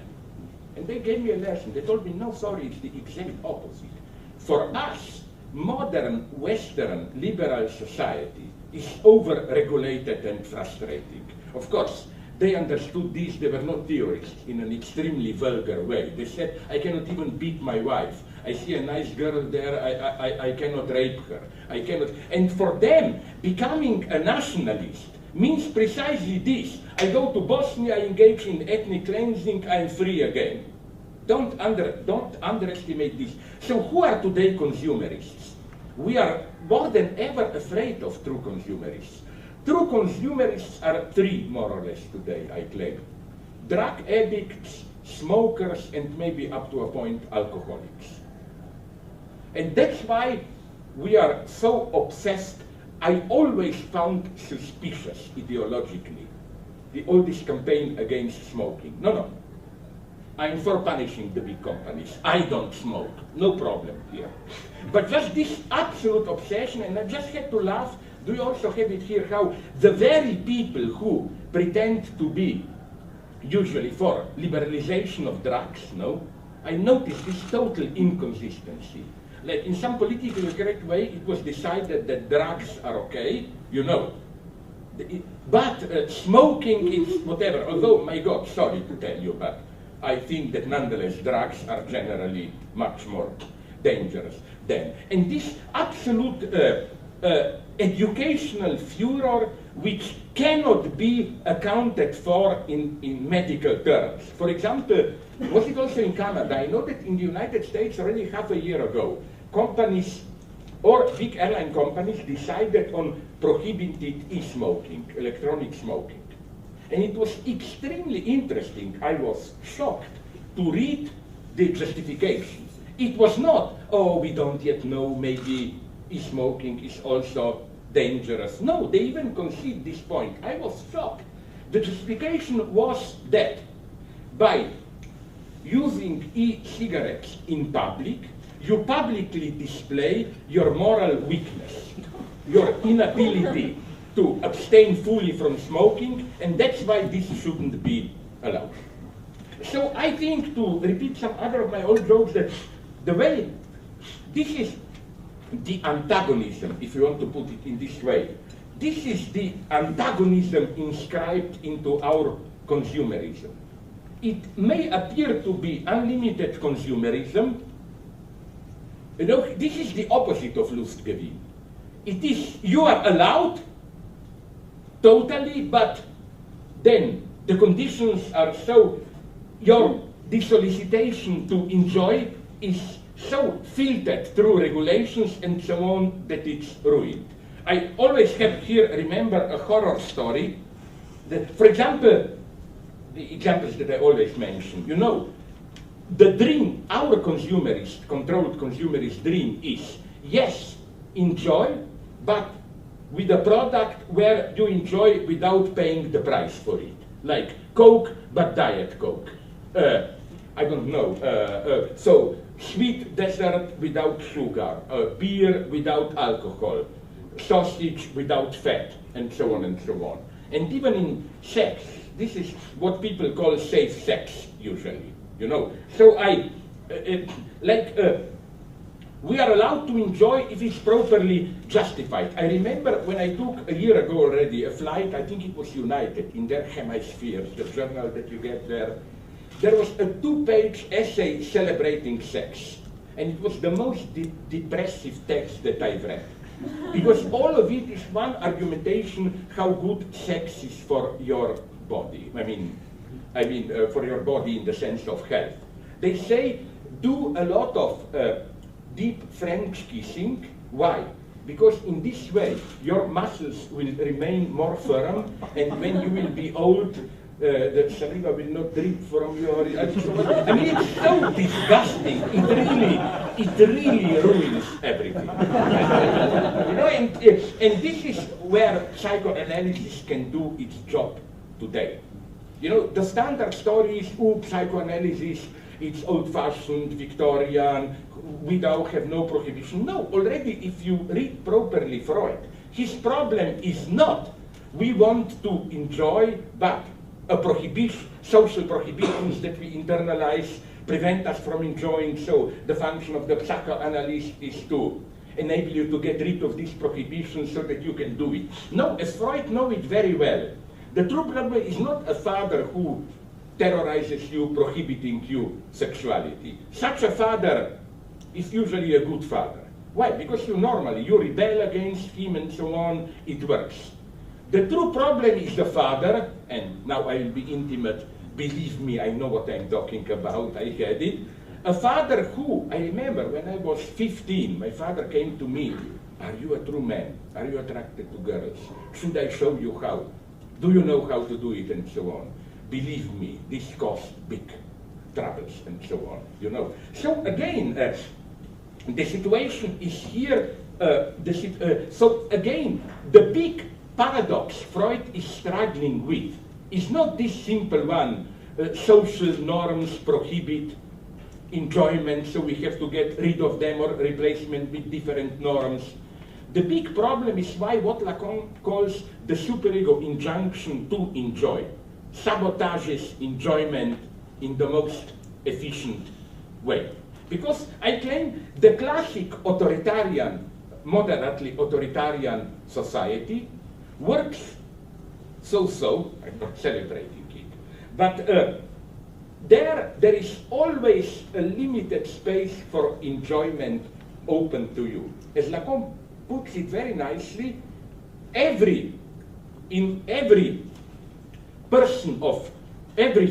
And they gave me a lesson. They told me, no, sorry, it's the exact opposite. For us, modern Western liberal society is over-regulated and frustrating. Of course, they understood this, they were not theorists, in an extremely vulgar way. They said, I cannot even beat my wife. I see a nice girl there, I cannot rape her. I cannot. And for them, becoming a nationalist means precisely this. I go to Bosnia, I engage in ethnic cleansing, I'm free again. Don't underestimate this. So who are today consumerists? We are more than ever afraid of true consumerists. True consumerists are three, more or less, today, I claim. Drug addicts, smokers, and maybe up to a point, alcoholics. And that's why we are so obsessed. I always found suspicious, ideologically, all this campaign against smoking. No. I'm for punishing the big companies. I don't smoke. No problem here. But just this absolute obsession, and I just had to laugh. Do you also have it here how the very people who pretend to be usually for liberalization of drugs, no? I noticed this total inconsistency. Like in some politically correct way, it was decided that drugs are okay, you know. But smoking is whatever. Although, my God, sorry to tell you, but I think that nonetheless drugs are generally much more dangerous than. And this absolute educational furor which cannot be accounted for in medical terms. For example, was it also in Canada? I know that in the United States already half a year ago, companies or big airline companies decided on prohibited e-smoking, electronic smoking. And it was extremely interesting. I was shocked to read the justification. It was not, oh, we don't yet know, maybe e-smoking is also dangerous. No, they even concede this point. I was shocked. The justification was that by using e-cigarettes in public, you publicly display your moral weakness, your inability to abstain fully from smoking, and that's why this shouldn't be allowed. So I think, to repeat some other of my old jokes, that the way, this is the antagonism, if you want to put it in this way. This is the antagonism inscribed into our consumerism. It may appear to be unlimited consumerism. You know, this is the opposite of Lustgewinn. It is, you are allowed totally, but then the conditions are so, your solicitation to enjoy is so filtered through regulations and so on that it's ruined. I always have here, remember, a horror story that, for example, the examples that I always mention, you know, the dream, our consumerist, controlled consumerist dream is, yes, enjoy, but with a product where you enjoy without paying the price for it. Like Coke, but Diet Coke. I don't know. So sweet dessert without sugar, beer without alcohol, sausage without fat, and so on and so on. And even in sex, this is what people call safe sex usually, you know. So we are allowed to enjoy if it's properly justified. I remember when I took a year ago already a flight, I think it was United, in their hemispheres, the journal that you get there. There was a 2-page essay celebrating sex. And it was the most depressive text that I've read. Because all of it is one argumentation how good sex is for your body. I mean, for your body in the sense of health. They say, do a lot of deep French kissing. Why? Because in this way, your muscles will remain more firm, and when you will be old, the saliva will not drip from your... I mean, it's so disgusting. It really ruins everything. You know, and this is where psychoanalysis can do its job today. You know, the standard story is, oh, psychoanalysis, it's old-fashioned, Victorian, we now have no prohibition. No, already if you read properly Freud, his problem is not we want to enjoy, but a prohibition, social prohibitions that we internalize prevent us from enjoying. So the function of the psychoanalyst is to enable you to get rid of these prohibitions so that you can do it. No, as Freud knows it very well, the true problem is not a father who terrorizes you, prohibiting you sexuality. Such a father is usually a good father. Why? Because you rebel against him and so on, it works. The true problem is the father, and now I will be intimate, believe me, I know what I'm talking about, I had it. A father who, I remember when I was 15, my father came to me, are you a true man? Are you attracted to girls? Should I show you how? Do you know how to do it? And so on. Believe me, this caused big troubles and so on, you know. So again, the situation is here, so again, the big paradox Freud is struggling with is not this simple one, social norms prohibit enjoyment, so we have to get rid of them or replacement with different norms. The big problem is why what Lacan calls the superego injunction to enjoy sabotages enjoyment in the most efficient way. Because I claim the classic authoritarian, moderately authoritarian society works so-so, I'm not celebrating it, but there is always a limited space for enjoyment open to you. As Lacan puts it very nicely, every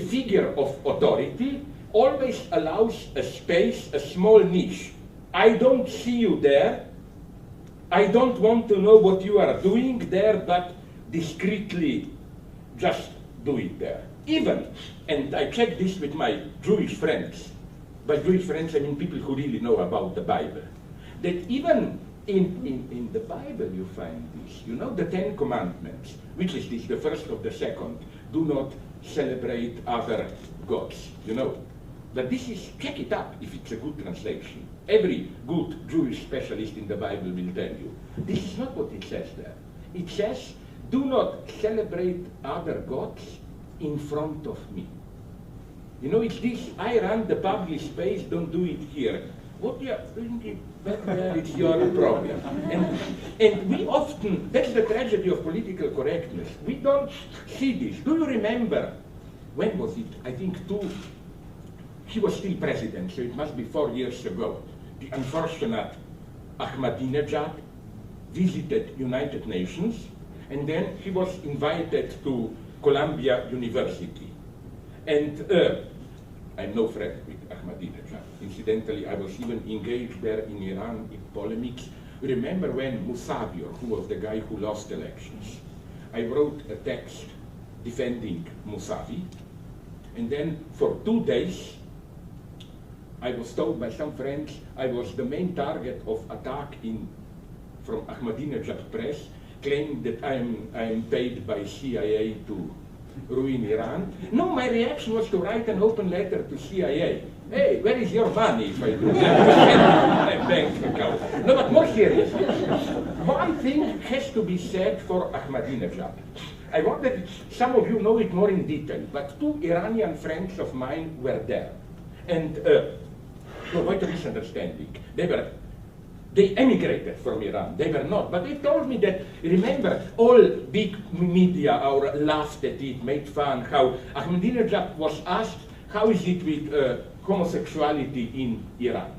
figure of authority always allows a space, a small niche. I don't see you there. I don't want to know what you are doing there, but discreetly just do it there. Even, and I checked this with my Jewish friends. By Jewish friends, I mean people who really know about the Bible. That even in the Bible you find this. You know, the 10 Commandments, which is this, the first of the second, do not celebrate other gods, you know. But this is, check it up if it's a good translation. Every good Jewish specialist in the Bible will tell you. This is not what it says there. It says, do not celebrate other gods in front of me. You know, it's this, I run the public space, don't do it here. What you are doing it back there, it's your problem. And we often, that's the tragedy of political correctness. We don't see this. Do you remember, when was it? I think he was still president, so it must be 4 years ago. The unfortunate Ahmadinejad visited United Nations, and then he was invited to Columbia University. And I'm no friend with Ahmadinejad. Incidentally, I was even engaged there in Iran in polemics. Remember when Musavi, who was the guy who lost elections, I wrote a text defending Musavi, and then for 2 days, I was told by some friends I was the main target of attack from Ahmadinejad press, claiming that I am paid by CIA to ruin Iran. No, my reaction was to write an open letter to CIA. Hey, where is your money if I do that? My bank account. No, but more seriously, one thing has to be said for Ahmadinejad. I wonder if some of you know it more in detail, but 2 Iranian friends of mine were there. And to avoid a misunderstanding, they emigrated from Iran. They were not, but they told me that, remember, all big media laughed at it, made fun, how Ahmadinejad was asked, how is it with homosexuality in Iran?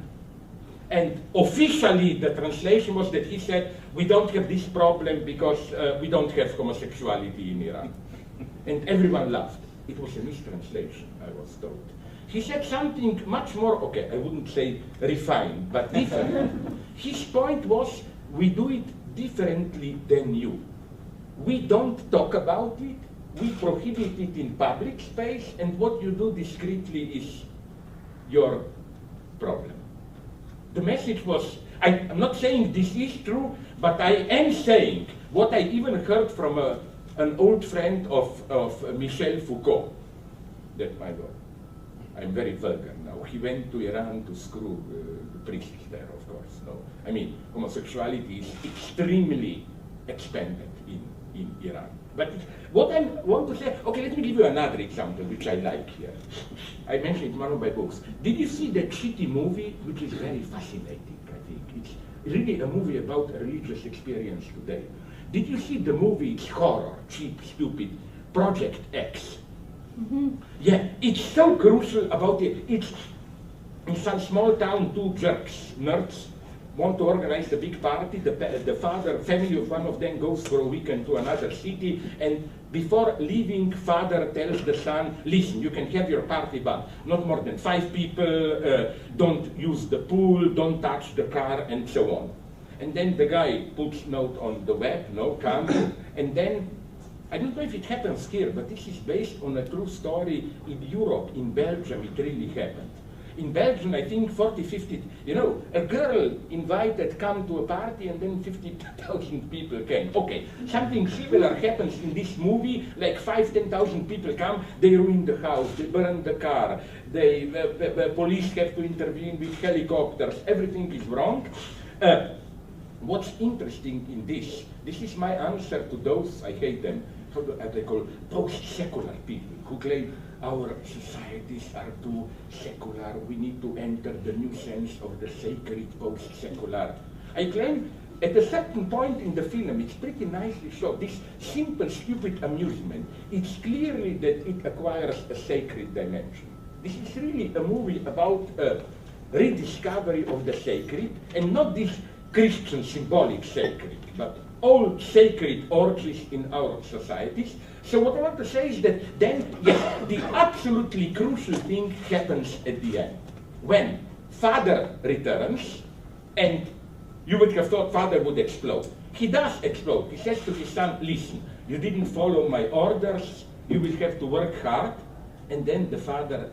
And officially, the translation was that he said, we don't have this problem because we don't have homosexuality in Iran. And everyone laughed. It was a mistranslation, I was told. He said something much more, okay, I wouldn't say refined, but different. His point was, we do it differently than you. We don't talk about it, we prohibit it in public space, and what you do discreetly is your problem. The message was, I'm not saying this is true, but I am saying what I even heard from an old friend of Michel Foucault, that my God. I'm very vulgar now. He went to Iran to screw the priests there, of course. No, I mean, homosexuality is extremely expanded in Iran. But what I want to say, okay, let me give you another example, which I like here. I mentioned it in one of my books. Did you see that shitty movie, which is very fascinating, I think? It's really a movie about a religious experience today. Did you see the movie, it's horror, cheap, stupid, Project X? Mm-hmm. Yeah, it's so crucial about it. It's in some small town, 2 jerks, nerds, want to organize a big party. The family of one of them goes for a weekend to another city, and before leaving, father tells the son, listen, you can have your party, but not more than 5 people, don't use the pool, don't touch the car, and so on. And then the guy puts note on the web, no, come, and then I don't know if it happens here, but this is based on a true story in Europe, in Belgium, it really happened. In Belgium, I think 40, 50, you know, a girl invited come to a party and then 50,000 people came. Okay, something similar happens in this movie, like 5,000, 10,000 people come, they ruin the house, they burn the car, the police have to intervene with helicopters, everything is wrong. What's interesting in this is my answer to those, I hate them, how do they call post-secular people who claim our societies are too secular, we need to enter the new sense of the sacred post-secular. I claim at a certain point in the film, it's pretty nicely shown, this simple, stupid amusement, it's clearly that it acquires a sacred dimension. This is really a movie about a rediscovery of the sacred, and not this Christian symbolic sacred, but all sacred orgies in our societies. So what I want to say is that then, yes, the absolutely crucial thing happens at the end. When father returns, and you would have thought father would explode. He does explode. He says to his son, listen, you didn't follow my orders, you will have to work hard. And then the father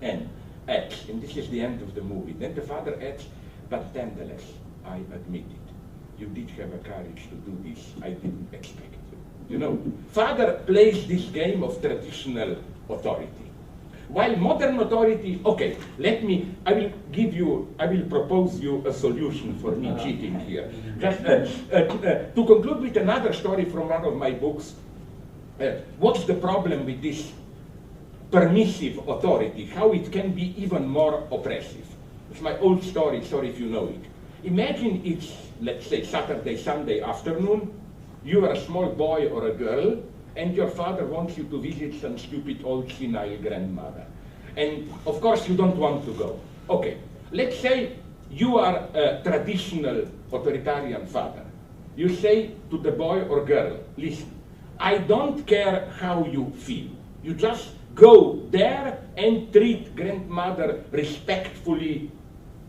adds, and this is the end of the movie, then the father adds, but nonetheless, I admit it. You did have a courage to do this. I didn't expect it. You know, father plays this game of traditional authority. While modern authority, okay, I will propose you a solution for me cheating here. Just to conclude with another story from one of my books, what's the problem with this permissive authority, how it can be even more oppressive? It's my old story, sorry if you know it. Imagine it's, let's say, Saturday, Sunday afternoon, you are a small boy or a girl, and your father wants you to visit some stupid old senile grandmother. And of course you don't want to go. Okay, let's say you are a traditional authoritarian father. You say to the boy or girl, listen, I don't care how you feel. You just go there and treat grandmother respectfully,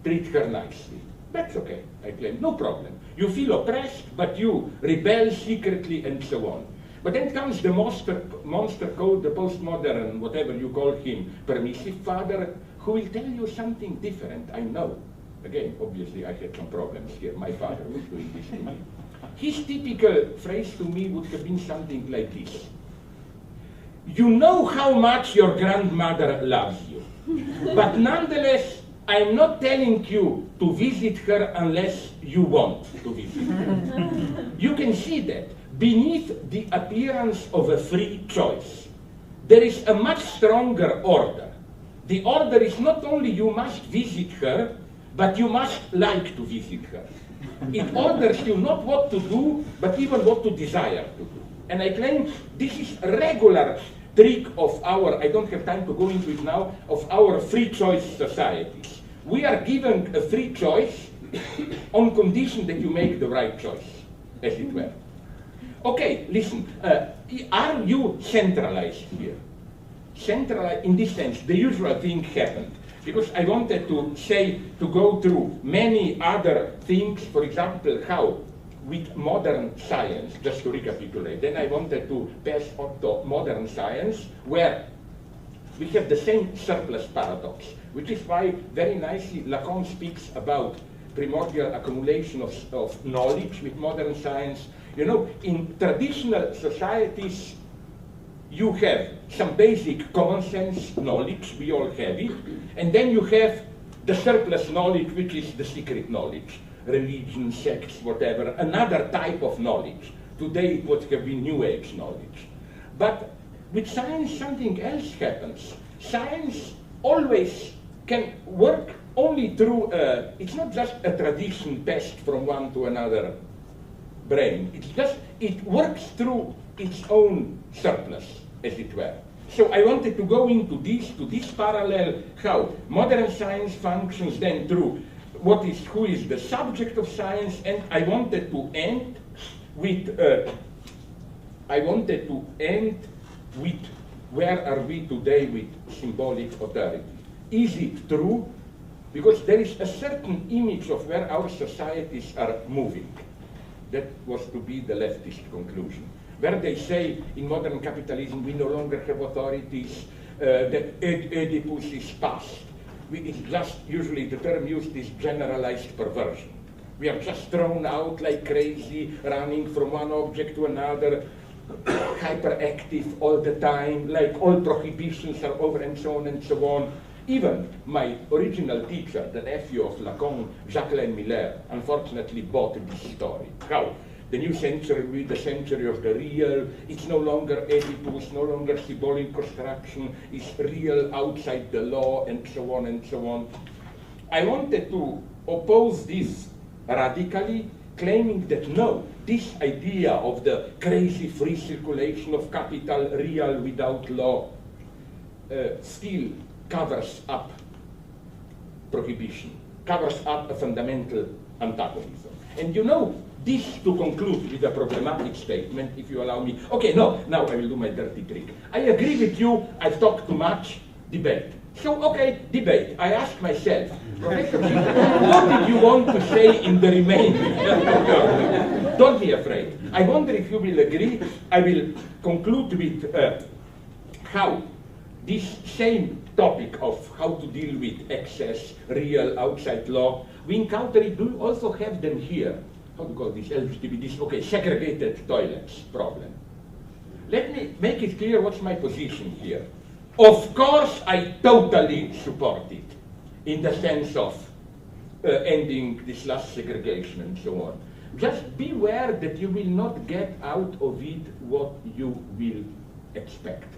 treat her nicely. That's okay, I claim, no problem. You feel oppressed, but you rebel secretly and so on. But then comes the monster called the postmodern, whatever you call him, permissive father, who will tell you something different, I know. Again, obviously I had some problems here, my father was doing this to me. His typical phrase to me would have been something like this. You know how much your grandmother loves you, but nonetheless, I'm not telling you to visit her unless you want to visit her. You can see that beneath the appearance of a free choice, there is a much stronger order. The order is not only you must visit her, but you must like to visit her. It orders you not what to do, but even what to desire to do. And I claim this is a regular trick of our, I don't have time to go into it now, of our free choice societies. We are given a free choice on condition that you make the right choice, as it were. Okay, listen, are you centralized here? Centralized, in this sense, the usual thing happened. Because I wanted to say, to go through many other things, for example, how with modern science, just to recapitulate, then I wanted to pass on to modern science, where we have the same surplus paradox, which is why very nicely Lacan speaks about primordial accumulation of knowledge with modern science. You know, in traditional societies, you have some basic common sense knowledge, we all have it, and then you have the surplus knowledge, which is the secret knowledge, religion, sects, whatever, another type of knowledge. Today it would have been New Age knowledge. But with science, something else happens. Science always can work only through, it's not just a tradition passed from one to another brain. It's just, it works through its own surplus, as it were. So I wanted to go into this parallel, how modern science functions then through who is the subject of science, and I wanted to end with, where are we today with symbolic authority? Is it true? Because there is a certain image of where our societies are moving. That was to be the leftist conclusion. Where they say in modern capitalism we no longer have authorities, that Oedipus is past. It's just, usually the term used is generalized perversion. We are just thrown out like crazy, running from one object to another, hyperactive all the time, like all prohibitions are over and so on and so on. Even my original teacher, the nephew of Lacan, Jacques Miller, unfortunately bought this story. How? The new century will be the century of the real. It's no longer Oedipus, no longer symbolic construction. It's real outside the law, and so on and so on. I wanted to oppose this radically, claiming that no, this idea of the crazy free circulation of capital, real without law, still covers up prohibition, covers up a fundamental antagonism. And you know, this to conclude with a problematic statement, if you allow me. Okay, no, now I will do my dirty trick. I agree with you, I've talked too much, debate. So, okay, debate. I ask myself, Professor Žižek, what did you want to say in the remainder? Don't be afraid. I wonder if you will agree. I will conclude with how this same topic of how to deal with excess, real, outside law, we encounter it. Do you also have them here? How to call this LGBT, this, okay, segregated toilets problem. Let me make it clear what's my position here. Of course, I totally support it in the sense of ending this last segregation and so on. Just beware that you will not get out of it what you will expect.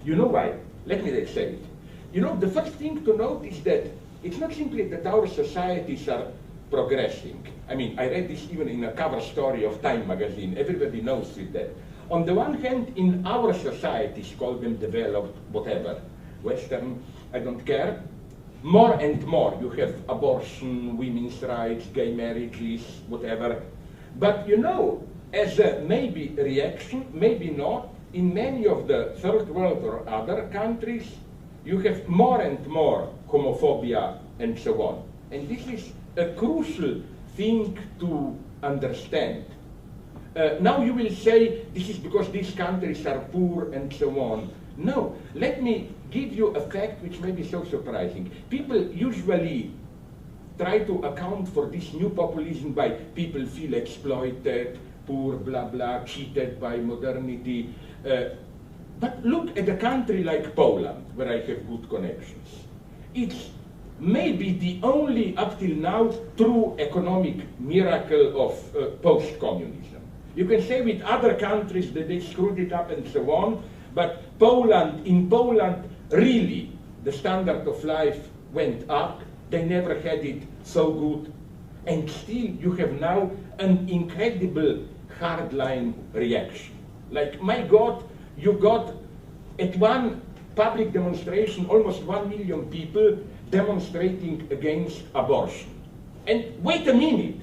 You know why? Let me say it. You know, the first thing to note is that it's not simply that our societies are progressing. I mean, I read this even in a cover story of Time magazine. Everybody knows it that. On the one hand, in our societies, call them developed, whatever, Western, I don't care, more and more you have abortion, women's rights, gay marriages, whatever. But you know, as a maybe reaction, maybe not, in many of the third world or other countries, you have more and more homophobia and so on. And this is a crucial thing to understand. Now you will say, this is because these countries are poor and so on. No, let me give you a fact which may be so surprising. People usually try to account for this new populism by people feel exploited, poor, blah, blah, cheated by modernity. But look at a country like Poland, where I have good connections. It's maybe the only, up till now, true economic miracle of post-communism. You can say with other countries that they screwed it up and so on, but in Poland, really, the standard of life went up. They never had it so good. And still, you have now an incredible hardline reaction. Like, my God, you got at one public demonstration almost 1 million people demonstrating against abortion. And wait a minute,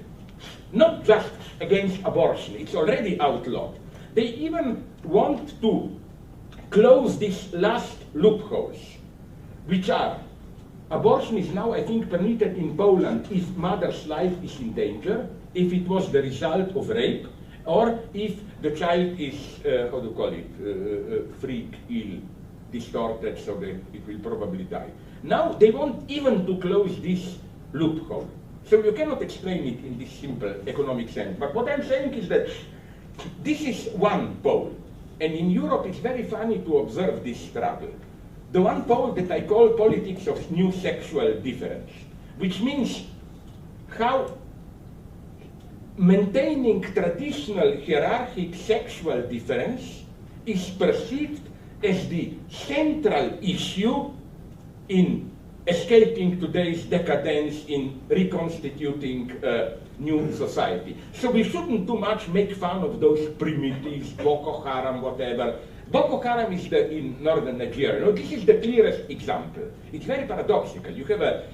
not just against abortion, it's already outlawed. They even want to close these last loopholes, which are, abortion is now, I think, permitted in Poland if mother's life is in danger, if it was the result of rape, or if the child is, how do you call it, freak, ill, distorted, so that it will probably die. Now they want even to close this loophole. So you cannot explain it in this simple economic sense. But what I'm saying is that this is one pole. And in Europe, it's very funny to observe this struggle. The one pole that I call politics of new sexual difference, which means how maintaining traditional hierarchic sexual difference is perceived as the central issue in escaping today's decadence, in reconstituting new society. So we shouldn't too much make fun of those primitives, Boko Haram, whatever. Boko Haram is in northern Nigeria. This is the clearest example. It's very paradoxical. You have a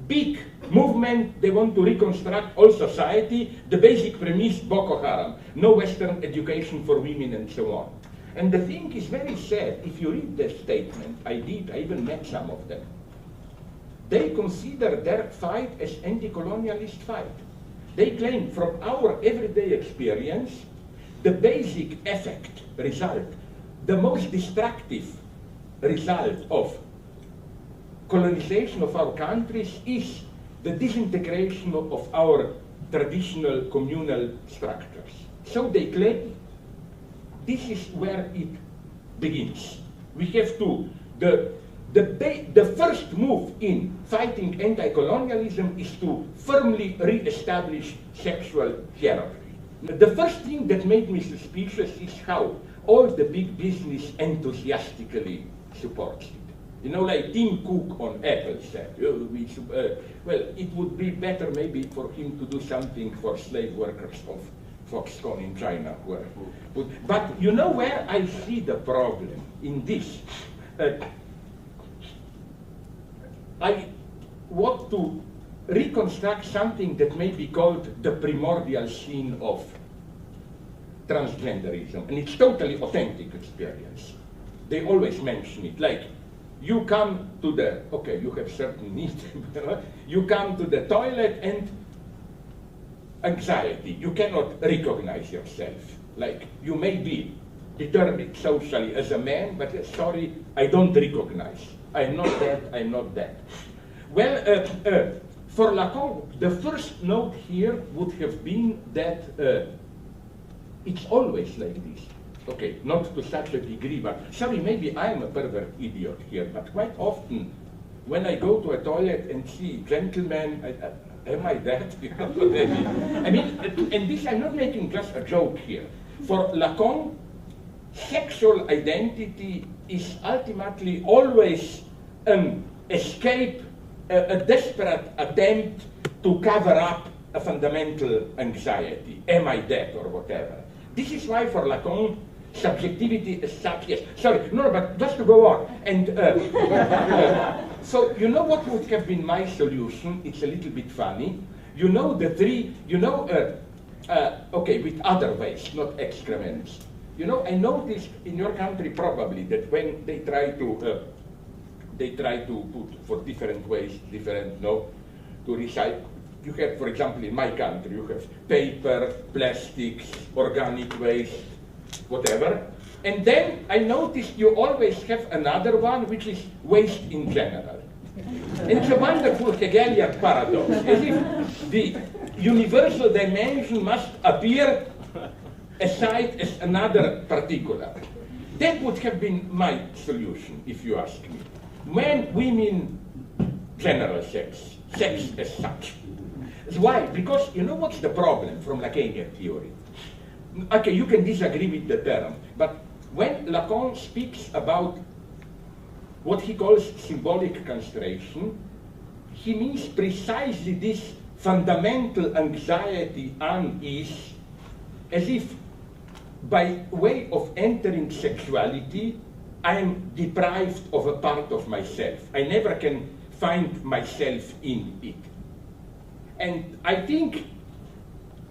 big movement, they want to reconstruct all society. The basic premise, Boko Haram, no Western education for women and so on. And the thing is very sad. If you read the statement, I even met some of them. They consider their fight as anti-colonialist fight. They claim from our everyday experience, the basic effect, result, the most destructive result of colonization of our countries is the disintegration of our traditional communal structures. So they claim this is where it begins. We have to, the first move in fighting anti-colonialism is to firmly re-establish sexual hierarchy. The first thing that made me suspicious is how all the big business enthusiastically supports it. You know, like Tim Cook on Apple said, well, it would be better maybe for him to do something for slave workers of Foxconn in China. But you know where I see the problem in this? I want to reconstruct something that may be called the primordial scene of transgenderism, and it's totally authentic experience. They always mention it, like, you come to the, okay, you have certain needs, you come to the toilet and anxiety, you cannot recognize yourself. Like, you may be determined socially as a man, but sorry, I don't recognize. I'm not that, I'm not that. Well, for Lacan, the first note here would have been that it's always like this. Okay, not to such a degree, but sorry, maybe I'm a pervert idiot here, but quite often when I go to a toilet and see gentlemen, am I that? I mean, and this, I'm not making just a joke here. For Lacan, sexual identity is ultimately always an escape, a desperate attempt to cover up a fundamental anxiety. Am I that or whatever? This is why for Lacan, subjectivity is such, yes. Sorry, no, but just to go on. And so, you know what would have been my solution? It's a little bit funny. You know the three, you know, okay, with other ways, not excrements. You know, I noticed in your country probably that when they try to put for different ways, different, no, to recycle. You have, for example, in my country, you have paper, plastics, organic waste, whatever. And then I noticed you always have another one, which is waste in general. And it's a wonderful Hegelian paradox, as if the universal dimension must appear aside as another particular. That would have been my solution, if you ask me. Men, women, general sex, sex as such. Why? Because you know what's the problem from Lacanian theory? okay, you can disagree with the term, but when Lacan speaks about what he calls symbolic constration, he means precisely this fundamental anxiety, unease, as if by way of entering sexuality, I am deprived of a part of myself. I never can find myself in it. And I think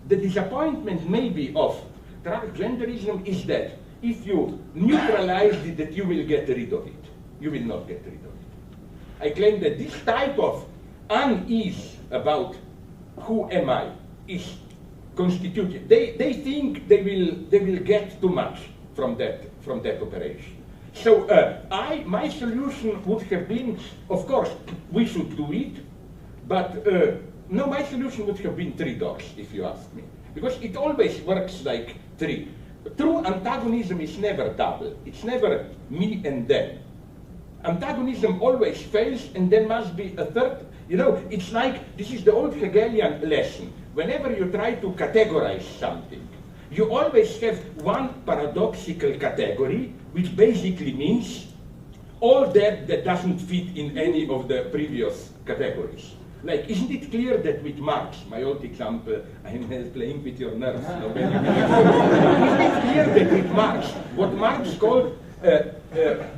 the disappointment maybe of transgenderism is that if you neutralize it, that you will get rid of it. You will not get rid of it. I claim that this type of unease about who am I is constituted. They think they will get too much from that operation. So my solution would have been, of course, we should do it, but no, my solution would have been three doors, if you ask me, because it always works like three. True antagonism is never double. It's never me and them. Antagonism always fails, and there must be a third. You know, it's like, this is the old Hegelian lesson. Whenever you try to categorize something, you always have one paradoxical category, which basically means all that doesn't fit in any of the previous categories. Like, isn't it clear that with Marx, my old example, I'm playing with your nerves. Isn't it clear that with Marx, what Marx called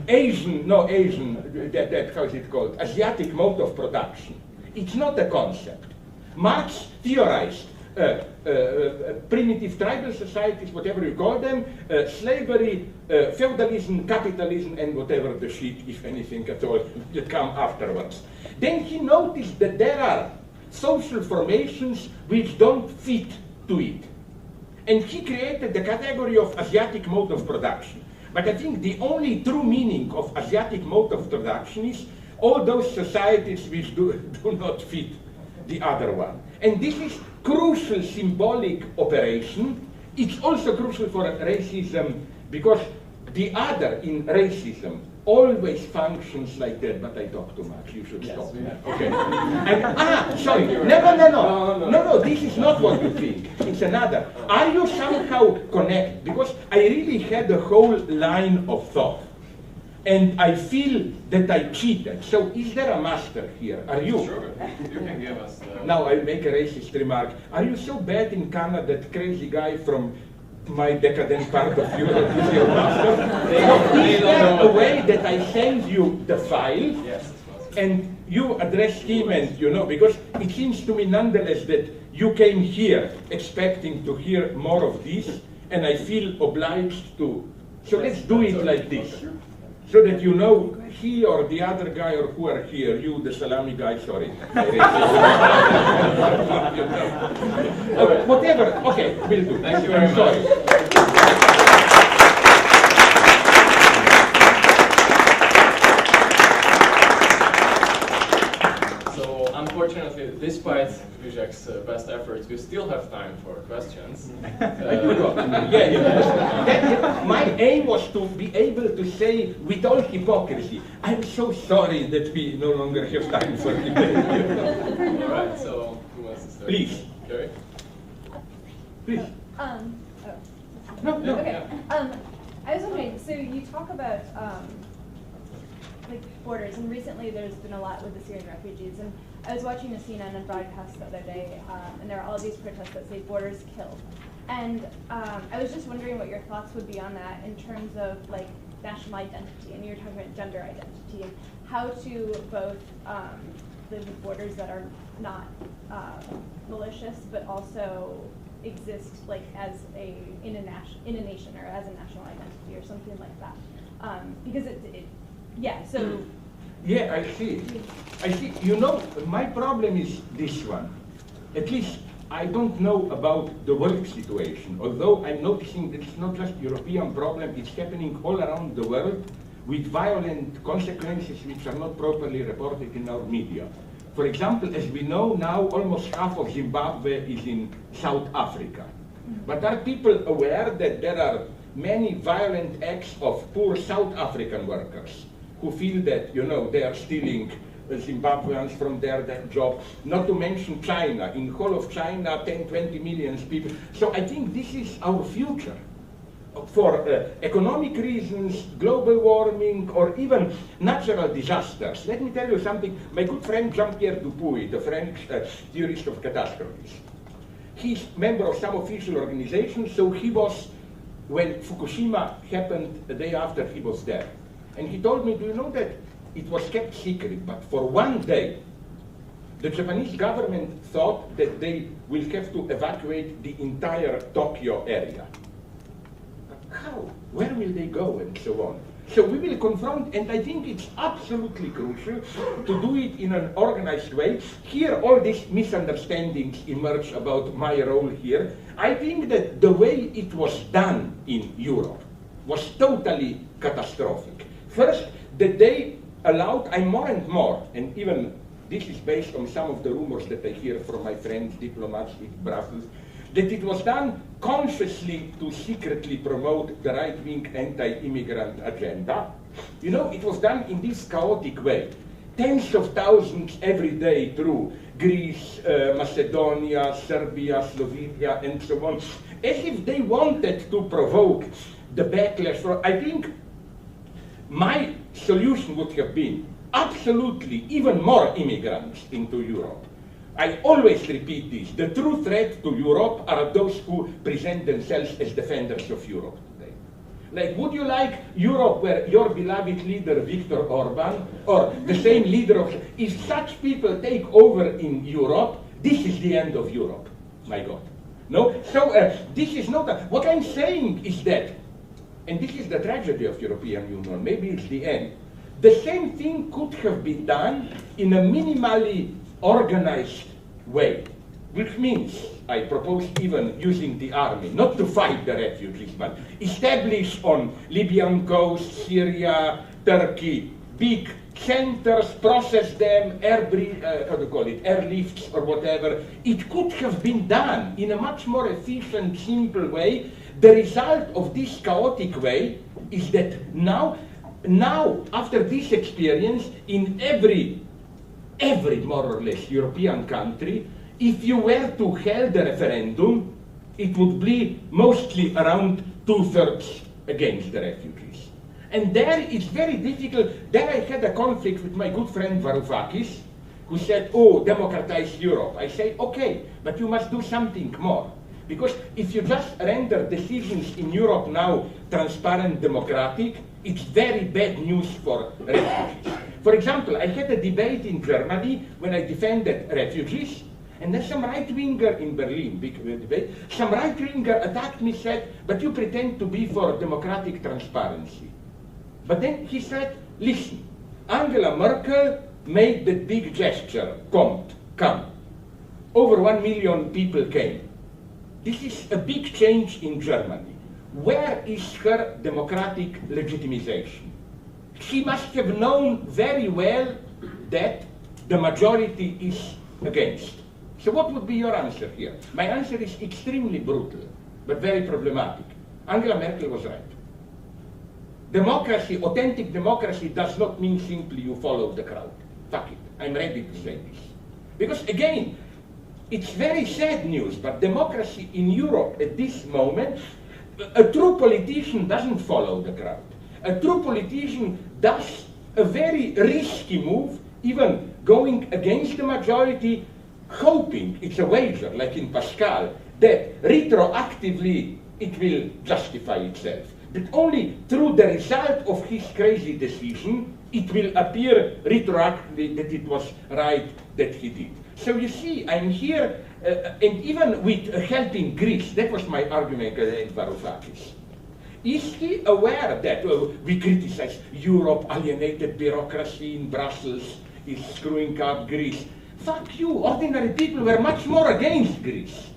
Asian, how is it called? Asiatic mode of production. It's not a concept. Marx theorized primitive tribal societies, whatever you call them, slavery, feudalism, capitalism, and whatever the shit, if anything at all, that come afterwards. Then he noticed that there are social formations which don't fit to it. And he created the category of Asiatic mode of production. But I think the only true meaning of Asiatic mode of production is all those societies which do not fit the other one. And this is crucial symbolic operation. It's also crucial for racism because the other in racism always functions like that, but I talk too much, you should stop. Okay. And, sorry, no, this is not what you think, it's another. Are you somehow connected? Because I really had a whole line of thought, and I feel that I cheated. So is there a master here? Are you? Sure, you can give us the... Now I'll make a racist remark. Are you so bad in Canada, that crazy guy from my decadent part of Europe is your master? Is there a way that I send you the file, yes, and you address him, and you know, because it seems to me nonetheless that you came here expecting to hear more of this, and I feel obliged to. So let's do it like this, so that you know he or the other guy or who are here, you, the salami guy, sorry. Whatever, okay, will do. Thank you very much. Sorry. Unfortunately, despite Žižek's best efforts, we still have time for questions. My aim was to be able to say, with all hypocrisy, I'm so sorry that we no longer have time for debate. All right, so who wants to start? Please. Carrie? Please. No. Okay. I was wondering, so you talk about like borders, and recently there's been a lot with the Syrian refugees, and I was watching a CNN broadcast the other day, and there are all these protests that say borders kill. And I was just wondering what your thoughts would be on that in terms of like national identity, and you were talking about gender identity, and how to both live with borders that are not malicious, but also exist like as in a nation or as a national identity or something like that. Because so. Yeah, I see. You know, my problem is this one. At least I don't know about the world situation, although I'm noticing that it's not just a European problem, it's happening all around the world with violent consequences which are not properly reported in our media. For example, as we know now, almost half of Zimbabwe is in South Africa. But are people aware that there are many violent acts of poor South African workers who feel that, you know, they are stealing Zimbabweans from there that job, not to mention China. In whole of China, 10, 20 million people. So I think this is our future. For economic reasons, global warming, or even natural disasters. Let me tell you something. My good friend Jean-Pierre Dupuy, the French theorist of catastrophes, he's member of some official organizations, so he was, when Fukushima happened, the day after he was there. And he told me, do you know that it was kept secret, but for one day, the Japanese government thought that they will have to evacuate the entire Tokyo area. How? Where will they go? And so on. So we will confront, and I think it's absolutely crucial to do it in an organized way. Here, all these misunderstandings emerge about my role here. I think that the way it was done in Europe was totally catastrophic. First, that they allowed, I'm more and more, and even this is based on some of the rumors that I hear from my friends, diplomats in Brussels, that it was done consciously to secretly promote the right-wing anti-immigrant agenda. You know, it was done in this chaotic way. Tens of thousands every day through Greece, Macedonia, Serbia, Slovenia, and so on, as if they wanted to provoke the backlash. For, I think my solution would have been absolutely even more immigrants into Europe. I always repeat this. The true threat to Europe are those who present themselves as defenders of Europe today. Like, would you like Europe where your beloved leader, Viktor Orban, or the same leader of... If such people take over in Europe, this is the end of Europe, my God. No? So this is not... What I'm saying is that, and this is the tragedy of European Union, maybe it's the end, the same thing could have been done in a minimally organized way, which means, I propose even using the army, not to fight the refugees, but establish on Libyan coast, Syria, Turkey, big centers, process them, airlifts or whatever. It could have been done in a much more efficient, simple way. The result of this chaotic way is that now, after this experience, in every more or less European country, if you were to hold a referendum, it would be mostly around 2/3 against the refugees. And there it's very difficult. There I had a conflict with my good friend Varoufakis, who said, oh, democratize Europe. I say, okay, but you must do something more. Because if you just render decisions in Europe now transparent, democratic, it's very bad news for refugees. For example, I had a debate in Germany when I defended refugees, and then some right-winger in Berlin, big debate, some right-winger attacked me, said, but you pretend to be for democratic transparency. But then he said, listen, Angela Merkel made the big gesture, come. Over 1 million people came. This is a big change in Germany. Where is her democratic legitimization? She must have known very well that the majority is against. So what would be your answer here? My answer is extremely brutal, but very problematic. Angela Merkel was right. Democracy, authentic democracy, does not mean simply you follow the crowd. Fuck it, I'm ready to say this. Because again, it's very sad news, but democracy in Europe at this moment, a true politician doesn't follow the crowd. A true politician does a very risky move, even going against the majority, hoping, it's a wager, like in Pascal, that retroactively it will justify itself. That only through the result of his crazy decision, it will appear retroactively that it was right that he did. So you see, I'm here, and even with helping Greece, that was my argument against Varoufakis. Is he aware that we criticize Europe, alienated bureaucracy in Brussels is screwing up Greece? Fuck you, ordinary people were much more against Greece.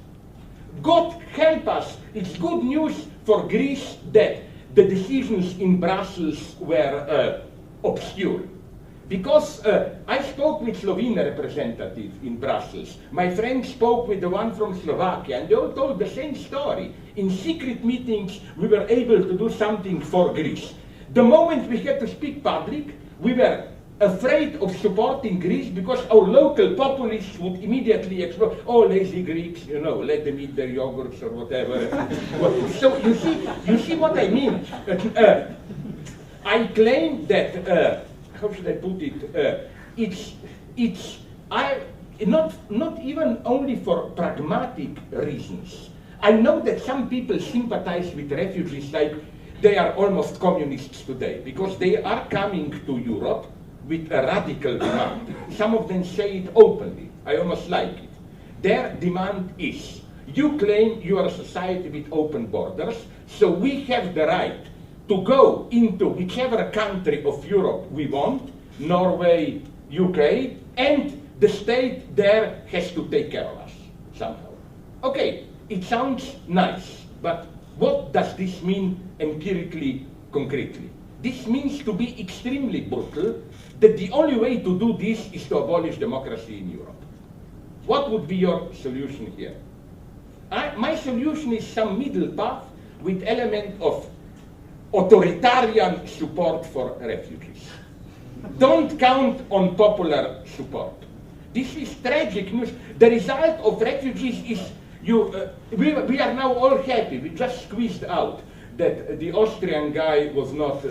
God help us, it's good news for Greece that the decisions in Brussels were obscure. Because I spoke with Slovene representative in Brussels. My friend spoke with the one from Slovakia, and they all told the same story. In secret meetings, we were able to do something for Greece. The moment we had to speak public, we were afraid of supporting Greece because our local populists would immediately explode. Oh, lazy Greeks, you know, let them eat their yogurts or whatever. So you see what I mean. I claim that how should I put it? It's not even only for pragmatic reasons. I know that some people sympathize with refugees like they are almost communists today because they are coming to Europe with a radical demand. Some of them say it openly. I almost like it. Their demand is, you claim you are a society with open borders, so we have the right to go into whichever country of Europe we want, Norway, UK, and the state there has to take care of us somehow. Okay, it sounds nice, but what does this mean empirically, concretely? This means to be extremely brutal, that the only way to do this is to abolish democracy in Europe. What would be your solution here? My solution is some middle path with element of authoritarian support for refugees. Don't count on popular support. This is tragic news. The result of refugees is we are now all happy. We just squeezed out that the Austrian guy was not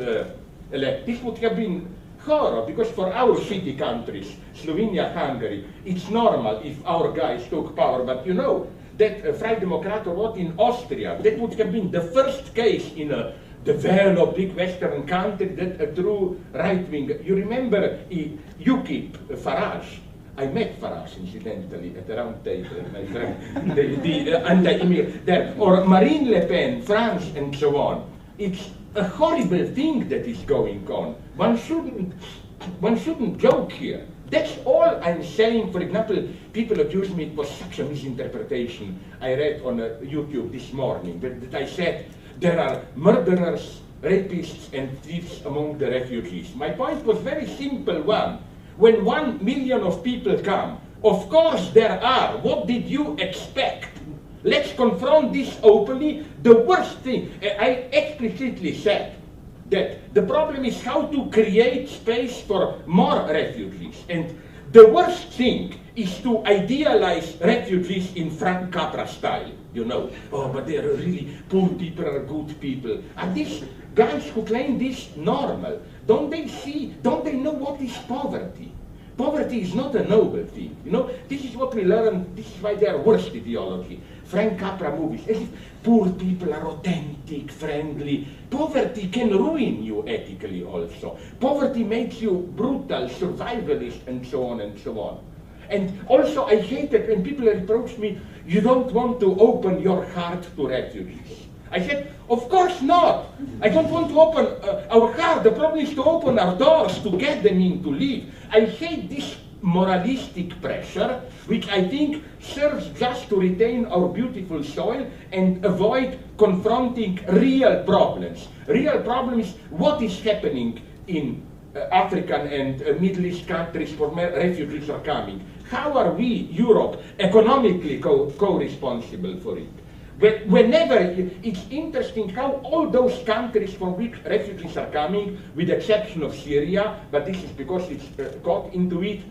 elected. This would have been horror, because for our city countries, Slovenia, Hungary, it's normal if our guys took power, but you know that Freie Demokrat wrote in Austria, that would have been the first case in a developed big Western country that a true right-wing, you remember UKIP, Farage, I met Farage incidentally at the round table, my friend, the anti-immigrant there, or Marine Le Pen, France, and so on. It's a horrible thing that is going on. One shouldn't joke here. That's all I'm saying. For example, people accuse me it was such a misinterpretation I read on YouTube this morning, that I said there are murderers, rapists, and thieves among the refugees. My point was very simple one. When 1 million of people come, of course there are. What did you expect? Let's confront this openly. The worst thing, I explicitly said that the problem is how to create space for more refugees. And the worst thing is to idealize refugees in Frank Capra style. You know, oh, but they are really, poor people are good people. Are these guys who claim this normal? Don't they know what is poverty? Poverty is not a noble thing. You know, this is what we learn, this is why they are worst ideology. Frank Capra movies, as if poor people are authentic, friendly. Poverty can ruin you ethically also. Poverty makes you brutal, survivalist, and so on and so on. And also I hate it when people reproach me, you don't want to open your heart to refugees. I said, of course not. I don't want to open our heart. The problem is to open our doors, to get them in, to live. I hate this moralistic pressure, which I think serves just to retain our beautiful soil and avoid confronting real problems. Real problem is what is happening in African and Middle East countries where refugees are coming. How are we, Europe, economically co-responsible for it? Whenever, it's interesting how all those countries from which refugees are coming, with the exception of Syria, but this is because it's got into it,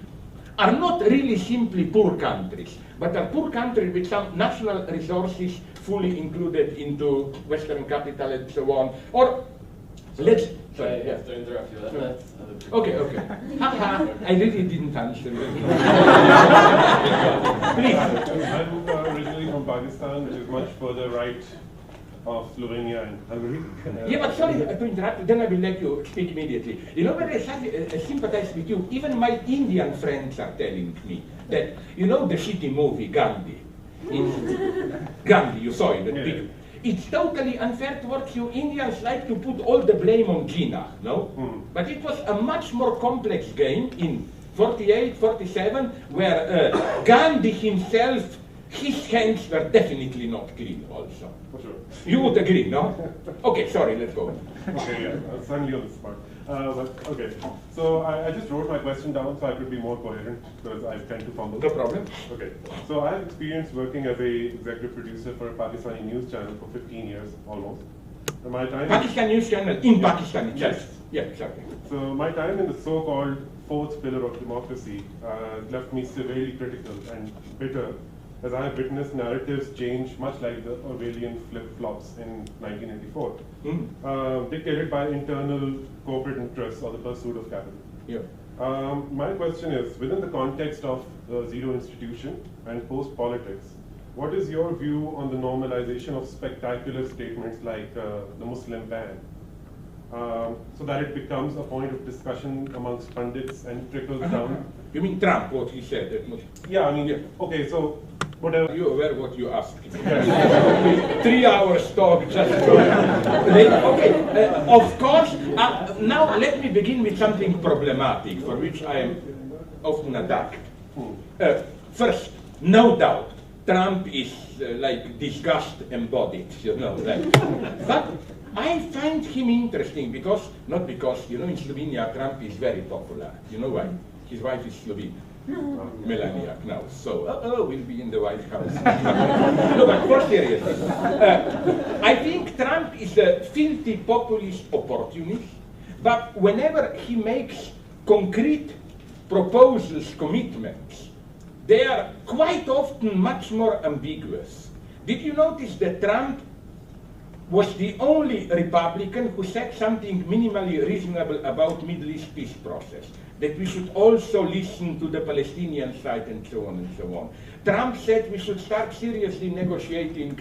are not really simply poor countries, but are poor countries with some national resources fully included into Western capital and so on. Or, let's... Sorry, I have to interrupt you. That's okay. I really didn't answer you. Please. I'm originally from Pakistan, which is much further right of Slovenia and Hungary. Yeah, but sorry to interrupt, then I will let you speak immediately. You know, when I sympathize with you, even my Indian friends are telling me that, you know the shitty movie Gandhi? Gandhi, you saw it, that big. It's totally unfair towards you. Indians like to put all the blame on Jinnah, no? But it was a much more complex game in 48, 47, where Gandhi himself, his hands were definitely not clean also. For sure. You would agree, no? Okay, sorry, let's go. Okay, yeah, suddenly on the spot. But okay, so I just wrote my question down so I could be more coherent because I tend to fumble. No problem. Okay, so I've experienced working as a executive producer for a Pakistani news channel for 15 years almost. And my time Pakistan news channel in Pakistan itself. Yes, Yeah, exactly. So my time in the so-called fourth pillar of democracy left me severely critical and bitter, as I have witnessed narratives change much like the Orwellian flip-flops in 1984, dictated by internal corporate interests or the pursuit of capital. Yeah. My question is, within the context of the zero institution and post-politics, what is your view on the normalization of spectacular statements like the Muslim ban, so that it becomes a point of discussion amongst pundits and trickles down? You mean Trump, what he said? That must... Yeah, I mean, okay, so whatever. Are you aware what you asked? 3 hours talk just okay, of course. Now let me begin with something problematic, for which I am often attacked. First, no doubt, Trump is like disgust embodied, you know. Like, but I find him interesting because, not because, you know, in Slovenia Trump is very popular. You know why? His wife is Slovene. Melania now, so we'll be in the White House. No, but more seriously, I think Trump is a filthy populist opportunist, but whenever he makes concrete proposals, commitments, they are quite often much more ambiguous. Did you notice that Trump was the only Republican who said something minimally reasonable about Middle East peace process? That we should also listen to the Palestinian side and so on and so on. Trump said we should start seriously negotiating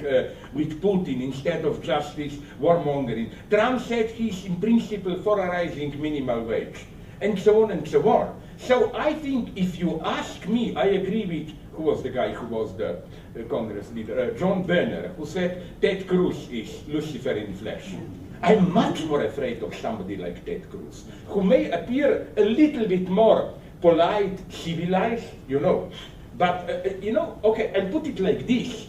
with Putin instead of just this warmongering. Trump said he's in principle for a rising minimal wage, and so on and so on. So I think if you ask me, I agree with, who was the guy who was the Congress leader, John Boehner, who said Ted Cruz is Lucifer in flesh. I'm much more afraid of somebody like Ted Cruz, who may appear a little bit more polite, civilized, you know. But, you know, okay, I'll put it like this.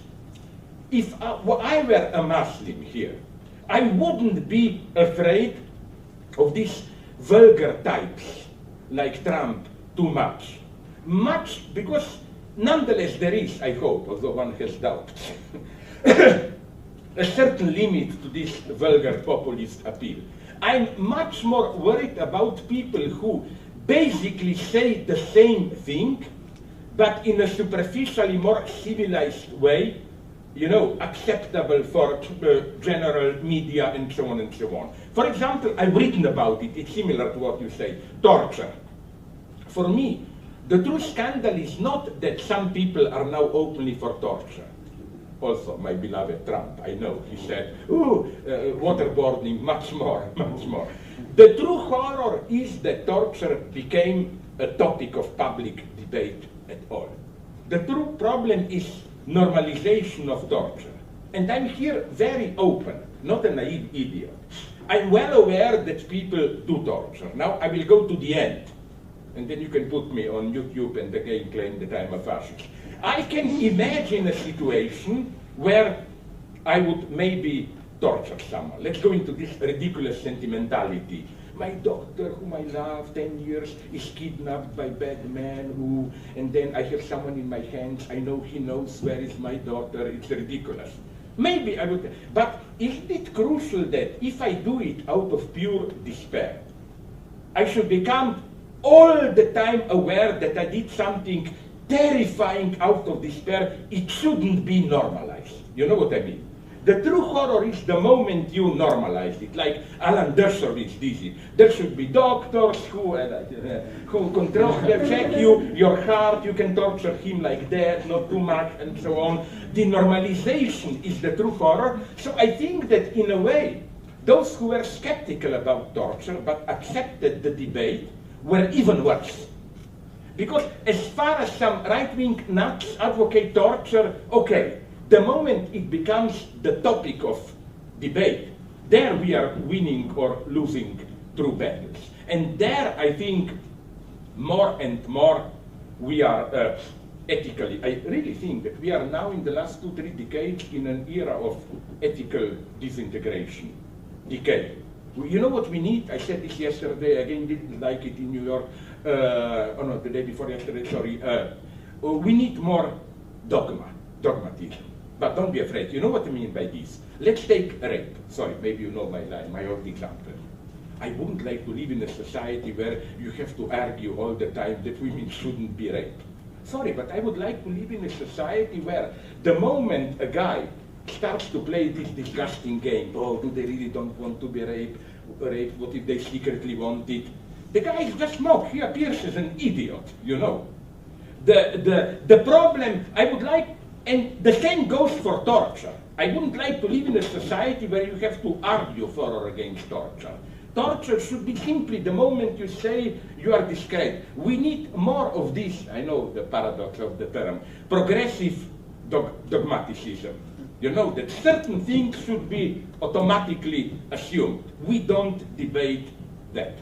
If I were a Muslim here, I wouldn't be afraid of these vulgar types like Trump too much. Much, because nonetheless there is, I hope, although one has doubts, a certain limit to this vulgar populist appeal. I'm much more worried about people who basically say the same thing, but in a superficially more civilized way, you know, acceptable for general media and so on and so on. For example, I've written about it, it's similar to what you say, torture. For me, the true scandal is not that some people are now openly for torture. Also, my beloved Trump, I know, he said, waterboarding, much more, much more. The true horror is that torture became a topic of public debate at all. The true problem is normalization of torture. And I'm here very open, not a naive idiot. I'm well aware that people do torture. Now I will go to the end, and then you can put me on YouTube and again claim that I'm a fascist. I can imagine a situation where I would maybe torture someone. Let's go into this ridiculous sentimentality. My daughter, whom I love 10 years, is kidnapped by bad men who, and then I have someone in my hands, I know he knows where is my daughter, it's ridiculous. Maybe I would, but isn't it crucial that if I do it out of pure despair, I should become all the time aware that I did something terrifying out of despair? It shouldn't be normalized. You know what I mean? The true horror is the moment you normalize it, like Alan Dershowitz did it. There should be doctors who control, check your heart, you can torture him like that, not too much, and so on. The normalization is the true horror. So I think that in a way, those who were skeptical about torture but accepted the debate were even worse. Because as far as some right-wing nuts advocate torture, okay, the moment it becomes the topic of debate, there we are winning or losing true battles. And there I think more and more we are ethically, I really think that we are now in the last 2-3 decades in an era of ethical disintegration, decay. You know what we need? I said this yesterday, again didn't like it in New York, oh no, the day before yesterday, sorry. We need more dogmatism. But don't be afraid. You know what I mean by this? Let's take rape. Sorry, maybe you know my line, my old example. I wouldn't like to live in a society where you have to argue all the time that women shouldn't be raped. Sorry, but I would like to live in a society where the moment a guy starts to play this disgusting game, oh, do they really don't want to be raped? What if they secretly want it? The guy is just mocked. He appears as an idiot, you know. The problem, I would like, and the same goes for torture. I wouldn't like to live in a society where you have to argue for or against torture. Torture should be simply the moment you say you are discreet. We need more of this, I know the paradox of the term, progressive dogmaticism. You know, that certain things should be automatically assumed. We don't debate that.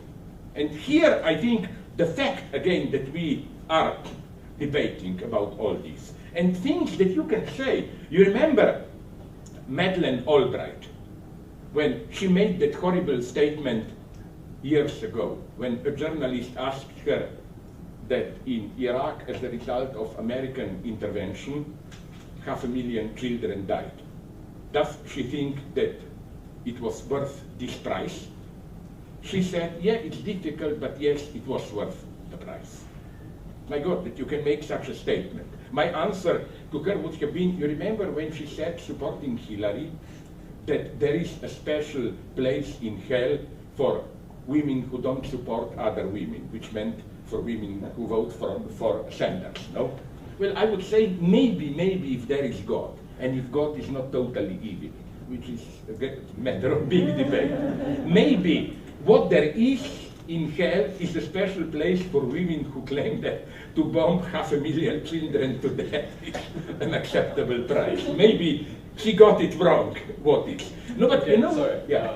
And here, I think, the fact, again, that we are debating about all this, and things that you can say. You remember Madeleine Albright, when she made that horrible statement years ago, when a journalist asked her that in Iraq, as a result of American intervention, 500,000 children died. Does she think that it was worth this price? She said, yeah, it's difficult, but yes, it was worth the price. My God, that you can make such a statement. My answer to her would have been, you remember when she said, supporting Hillary, that there is a special place in hell for women who don't support other women, which meant for women who vote for Sanders, no? Well, I would say maybe if there is God, and if God is not totally evil, which is a matter of big debate, maybe what there is in hell is a special place for women who claim that to bomb 500,000 children to death is an acceptable price. Maybe she got it wrong, what is. No, but okay, you know, sorry. yeah.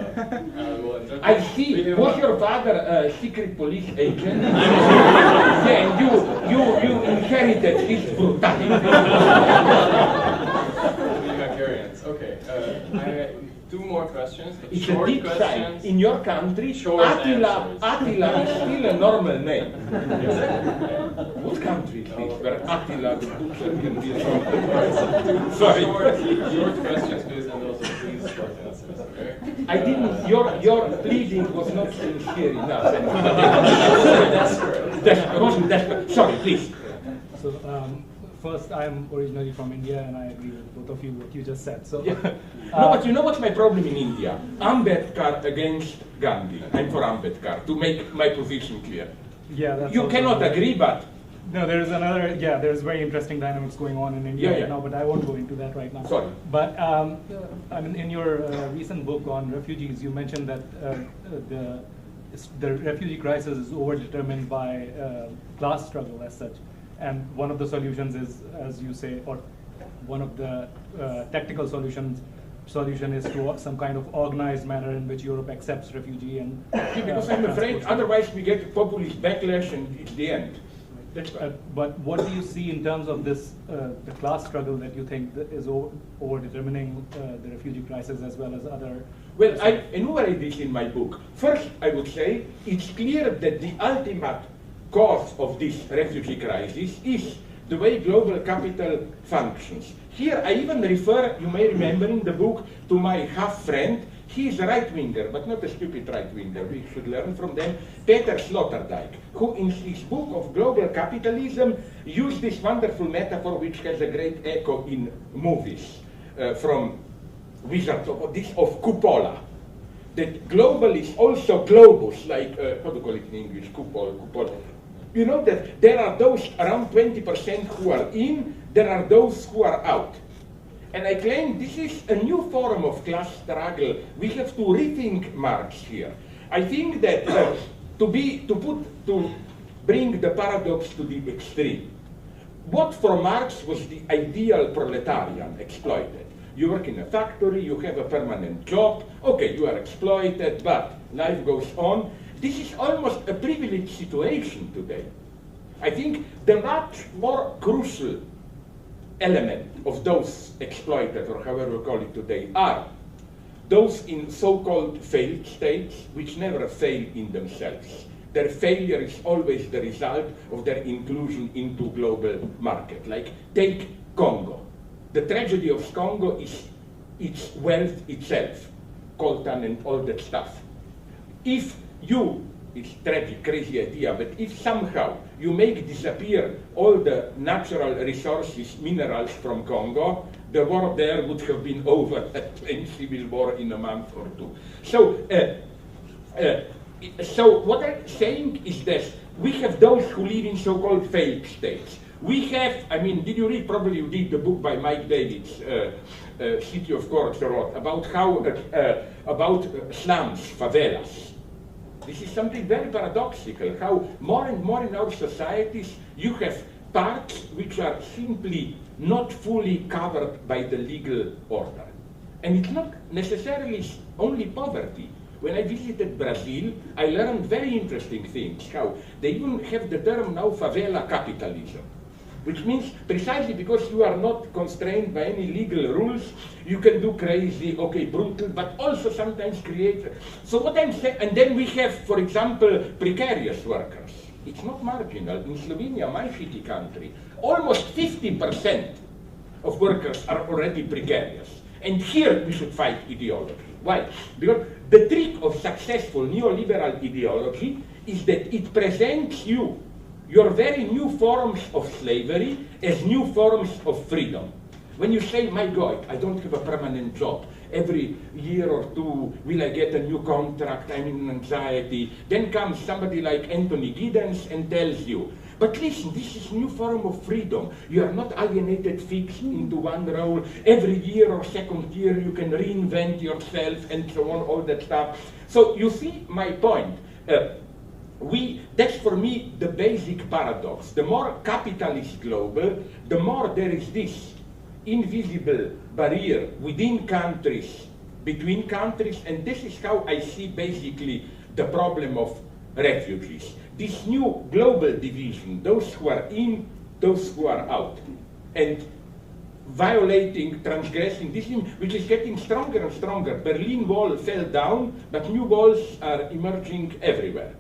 I see, was your father a secret police agent? Yeah, and you inherited his brutality. Okay, two more questions. It's short a deep questions. side. In your country, Short Attila is still a normal name. Exactly. What country is this where Attila the butcher can be a Sorry. Short questions, please, and also please short answers, okay? I didn't, your pleading was not sincere enough. I wasn't desperate. Sorry, please. So, first, I'm originally from India, and I agree with both of you what you just said. So, Yeah. No, but you know what's my problem in India? Ambedkar against Gandhi. I'm for Ambedkar, to make my position clear. yeah, that's You also cannot another- agree, but No, there is another. Yeah, there's very interesting dynamics going on in India Yeah, right yeah. now, but I won't go into that right now. Sorry. But I mean, in your recent book on refugees, you mentioned that the refugee crisis is overdetermined by class struggle as such, and one of the solutions is, as you say, or one of the technical solution is to some kind of organized manner in which Europe accepts refugee and. because I'm afraid transports them. otherwise we get populist backlash and it's the end. But what do you see in terms of this, the class struggle that you think that is over-determining the refugee crisis as well as other? Well, I enumerate this in my book. First, I would say it's clear that the ultimate cause of this refugee crisis is the way global capital functions. Here, I even refer, you may remember in the book, to my half-friend. He is a right-winger, but not a stupid right-winger. We should learn from them. Peter Sloterdijk, who in his book of global capitalism used this wonderful metaphor which has a great echo in movies from Wizards of Cupola. That global is also globus, like, how do you call it in English? Cupola. You know that there are those around 20% who are in, there are those who are out. And I claim this is a new form of class struggle. We have to rethink Marx here. I think that to bring the paradox to the extreme. What for Marx was the ideal proletarian exploited? You work in a factory, you have a permanent job, okay, you are exploited, but life goes on. This is almost a privileged situation today. I think the much more crucial element of those exploited, or however we call it today, are those in so-called failed states, which never fail in themselves. Their failure is always the result of their inclusion into global market. Like, take Congo. The tragedy of Congo is its wealth itself, coltan and all that stuff. If it's tragic, crazy idea, but if somehow you make disappear all the natural resources, minerals from Congo, the war there would have been over, a plain civil war in a month or two. So, so what I'm saying is that we have those who live in so-called failed states. We have, I mean, did you read, probably you did the book by Mike Davids, City of Courts, about how, about slums, favelas. This is something very paradoxical, how more and more in our societies you have parts which are simply not fully covered by the legal order. And it's not necessarily only poverty. When I visited Brazil, I learned very interesting things, how they even have the term now favela capitalism, which means precisely because you are not constrained by any legal rules, you can do crazy, okay, brutal, but also sometimes create. So what I'm saying, and then we have, for example, precarious workers. It's not marginal. In Slovenia, my city country, almost 50% of workers are already precarious. And here we should fight ideology. Why? Because the trick of successful neoliberal ideology is that it presents you your very new forms of slavery as new forms of freedom. When you say, my God, I don't have a permanent job, every year or two will I get a new contract, I'm in anxiety, then comes somebody like Anthony Giddens and tells you, but listen, this is a new form of freedom. You are not alienated, fixed into one role. Every year or second year you can reinvent yourself and so on, all that stuff. So you see my point. That's for me the basic paradox. The more capitalist global, the more there is this invisible barrier within countries, between countries, and this is how I see basically the problem of refugees. This new global division, those who are in, those who are out, and violating, transgressing this, which is getting stronger and stronger. Berlin Wall fell down, but new walls are emerging everywhere.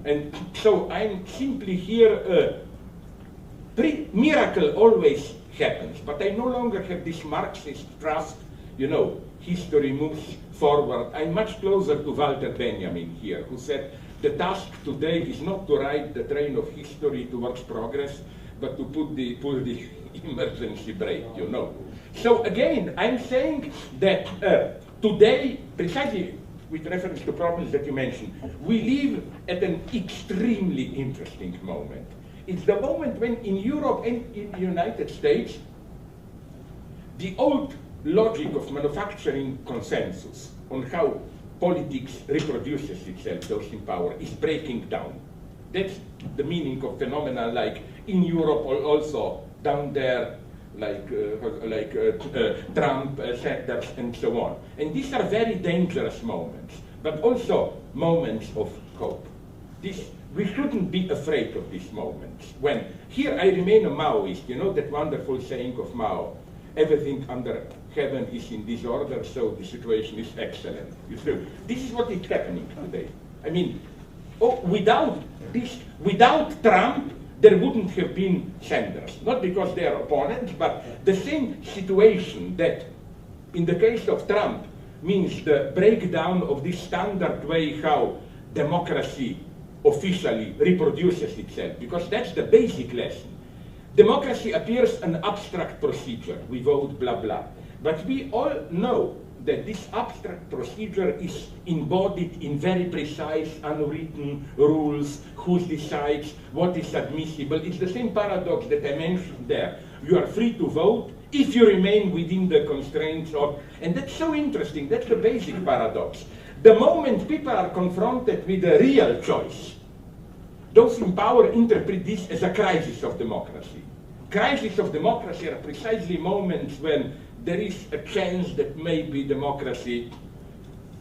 And so I'm simply here, miracle always happens, but I no longer have this Marxist trust, you know, history moves forward. I'm much closer to Walter Benjamin here, who said, the task today is not to ride the train of history towards progress, but to pull the emergency brake, you know. So again, I'm saying that today, precisely with reference to problems that you mentioned, we live at an extremely interesting moment. It's the moment when in Europe and in the United States, the old logic of manufacturing consensus on how politics reproduces itself, those in power, is breaking down. That's the meaning of phenomena like in Europe or also down there, like Trump, Sanders, and so on. And these are very dangerous moments, but also moments of hope. We shouldn't be afraid of these moments. When here I remain a Maoist, you know that wonderful saying of Mao, everything under heaven is in disorder, so the situation is excellent. You see, this is what is happening today. I mean, without Trump, there wouldn't have been Sanders. Not because they are opponents, but the same situation that, in the case of Trump, means the breakdown of this standard way how democracy officially reproduces itself, because that's the basic lesson. Democracy appears an abstract procedure. We vote, blah, blah. But we all know that this abstract procedure is embodied in very precise, unwritten rules, who decides what is admissible. It's the same paradox that I mentioned there. You are free to vote if you remain within the constraints of, and that's so interesting, that's the basic paradox. The moment people are confronted with a real choice, those in power interpret this as a crisis of democracy. Crises of democracy are precisely moments when there is a chance that maybe democracy,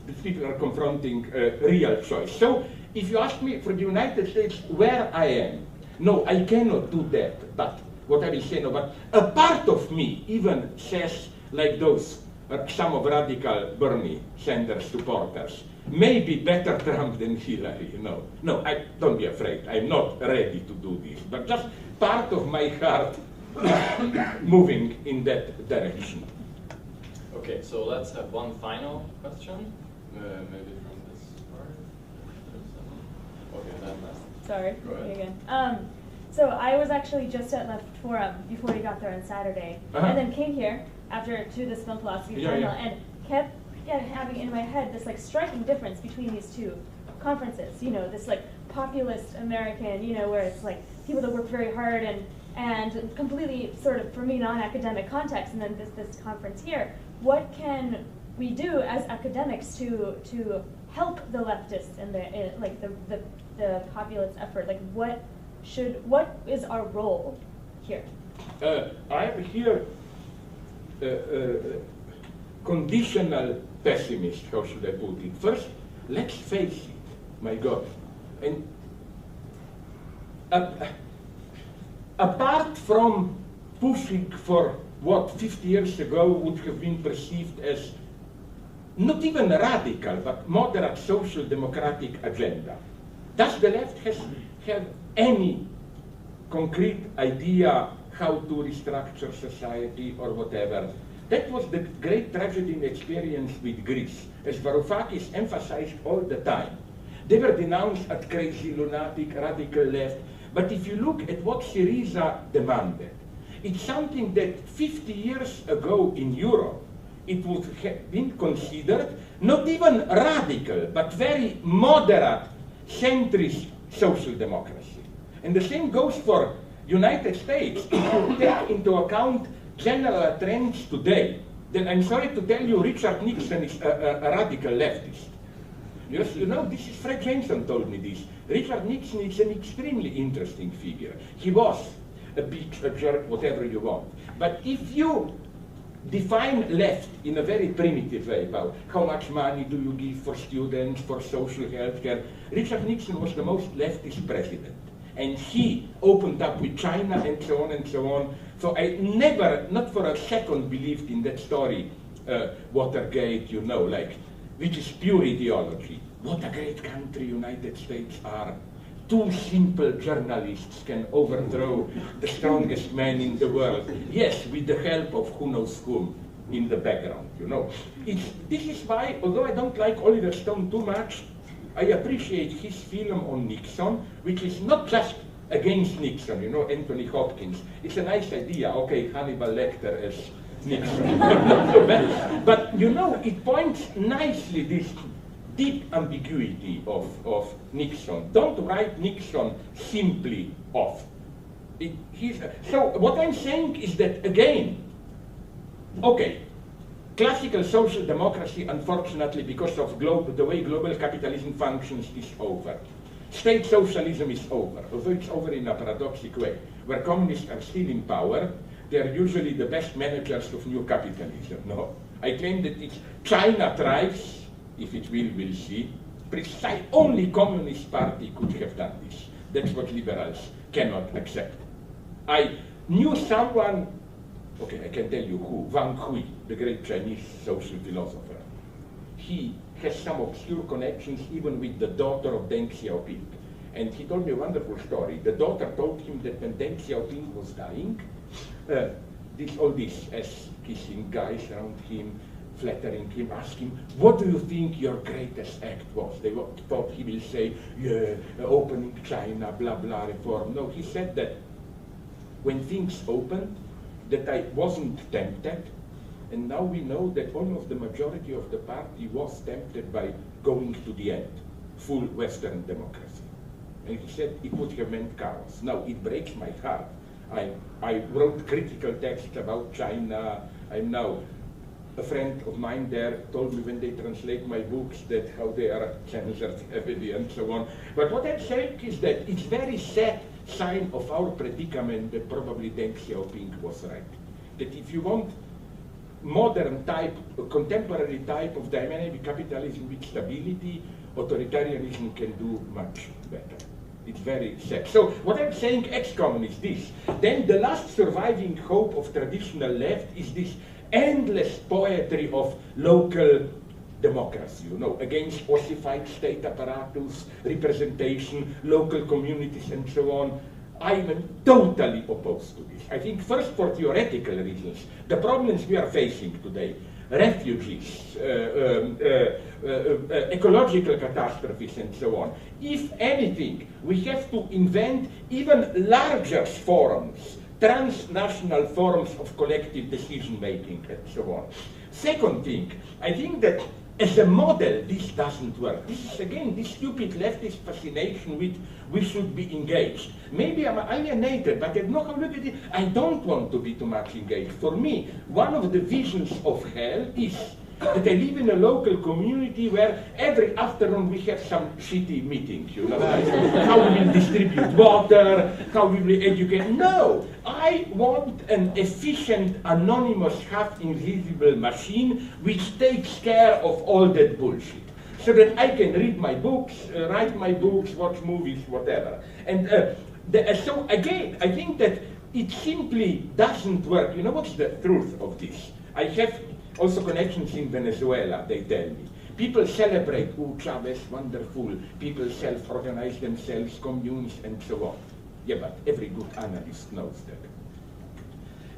that people are confronting a real choice. So if you ask me for the United States where I am, no, I cannot do that, but what I will say, no, but a part of me even says, like those, some of radical Bernie Sanders supporters, maybe better Trump than Hillary, you know. No, don't be afraid, I'm not ready to do this, but just part of my heart moving in that direction. Okay, so let's have one final question, maybe from this part. Okay, that last. Sorry, Go ahead. me again. So I was actually just at Left Forum before we got there on Saturday, and then came here to this film philosophy panel, and kept having in my head this like striking difference between these two conferences. You know, this like populist American, you know, where it's like people that work very hard and completely sort of, for me, non-academic context, and then this conference here. What can we do as academics to help the leftists and the populist effort? Like, what is our role here? I'm here conditional pessimist, how should I put it? First, let's face it, my God. And apart from pushing for what 50 years ago would have been perceived as not even radical, but moderate social democratic agenda, does the left have any concrete idea how to restructure society or whatever? That was the great tragedy in experience with Greece, as Varoufakis emphasized all the time. They were denounced as crazy, lunatic, radical left. But if you look at what Syriza demanded, it's something that 50 years ago in Europe, it would have been considered not even radical, but very moderate, centrist social democracy. And the same goes for United States. If you take into account general trends today, then I'm sorry to tell you, Richard Nixon is a radical leftist. Yes, you know, this is Fred Jameson told me this. Richard Nixon is an extremely interesting figure. He was a bitch, a jerk, whatever you want. But if you define left in a very primitive way about how much money do you give for students, for social health care, Richard Nixon was the most leftist president. And he opened up with China and so on and so on. So I never, not for a second, believed in that story, Watergate, you know, like, which is pure ideology. What a great country United States are. Two simple journalists can overthrow the strongest man in the world. Yes, with the help of who knows whom in the background, you know. This is why, although I don't like Oliver Stone too much, I appreciate his film on Nixon, which is not just against Nixon, you know, Anthony Hopkins. It's a nice idea, okay, Hannibal Lecter as Nixon. Not so bad. But, you know, it points nicely this deep ambiguity of Nixon. Don't write Nixon simply off. So what I'm saying is that, again, okay, classical social democracy, unfortunately, because of the way global capitalism functions, is over. State socialism is over, although it's over in a paradoxical way. Where communists are still in power, they're usually the best managers of new capitalism. No, I claim that it's China thrives, if it will, we'll see. Precisely, only Communist Party could have done this. That's what liberals cannot accept. I knew someone, okay, I can tell you who, Wang Hui, the great Chinese social philosopher. He has some obscure connections even with the daughter of Deng Xiaoping. And he told me a wonderful story. The daughter told him that when Deng Xiaoping was dying, all these kissing guys around him, flattering him, asked him, what do you think your greatest act was? They thought he will say, yeah, opening China, blah, blah, reform. No, he said that when things opened, that I wasn't tempted, and now we know that almost the majority of the party was tempted by going to the end, full Western democracy. And he said it would have meant chaos. Now, it breaks my heart. I wrote critical texts about China. I'm now, a friend of mine there told me when they translate my books that how they are censored heavily and so on. But what I'm saying is that it's very sad sign of our predicament that probably Deng Xiaoping was right. That if you want modern type, contemporary type of dynamic capitalism with stability, authoritarianism can do much better. It's very sad. So what I'm saying, ex-communist, this. Then the last surviving hope of traditional left is this endless poetry of local democracy, you know, against ossified state apparatus, representation, local communities, and so on. I'm totally opposed to this. I think first for theoretical reasons. The problems we are facing today refugees, ecological catastrophes, and so on. If anything, we have to invent even larger forums, transnational forms of collective decision-making, and so on. Second thing, I think that as a model, this doesn't work. This is, again, this stupid leftist fascination with we should be engaged. Maybe I'm alienated, but I know how to look at it. I don't want to be too much engaged. For me, one of the visions of hell is that I live in a local community where every afternoon we have some shitty meetings, you know, like how we will distribute water, how we will educate. No, I want an efficient, anonymous, half-invisible machine which takes care of all that bullshit, so that I can read my books, write my books, watch movies, whatever. And so again, I think that it simply doesn't work. You know what's the truth of this? I have also connections in Venezuela, they tell me. People celebrate, oh, Chavez, wonderful. People self-organize themselves, communes, and so on. Yeah, but every good analyst knows that.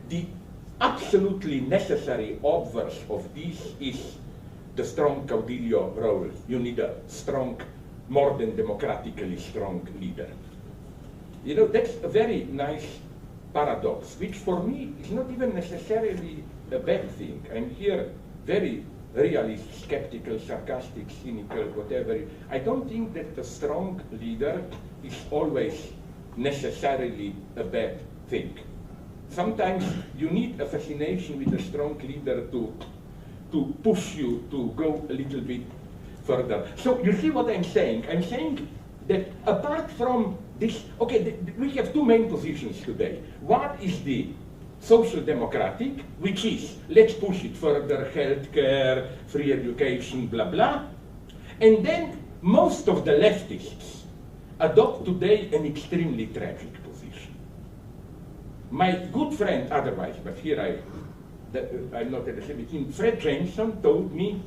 The absolutely necessary obverse of this is the strong caudillo role. You need a strong, more than democratically strong leader. You know, that's a very nice paradox, which for me is not even necessarily a bad thing. I'm here very realist, skeptical, sarcastic, cynical, whatever. I don't think that a strong leader is always necessarily a bad thing. Sometimes you need a fascination with a strong leader to push you to go a little bit further. So you see what I'm saying? I'm saying that apart from this, okay, we have two main positions today. One is the social democratic, which is, let's push it further, healthcare, free education, blah, blah. And then most of the leftists adopt today an extremely tragic position. My good friend, otherwise, but here I'm not at the same team, Fred Jameson told me,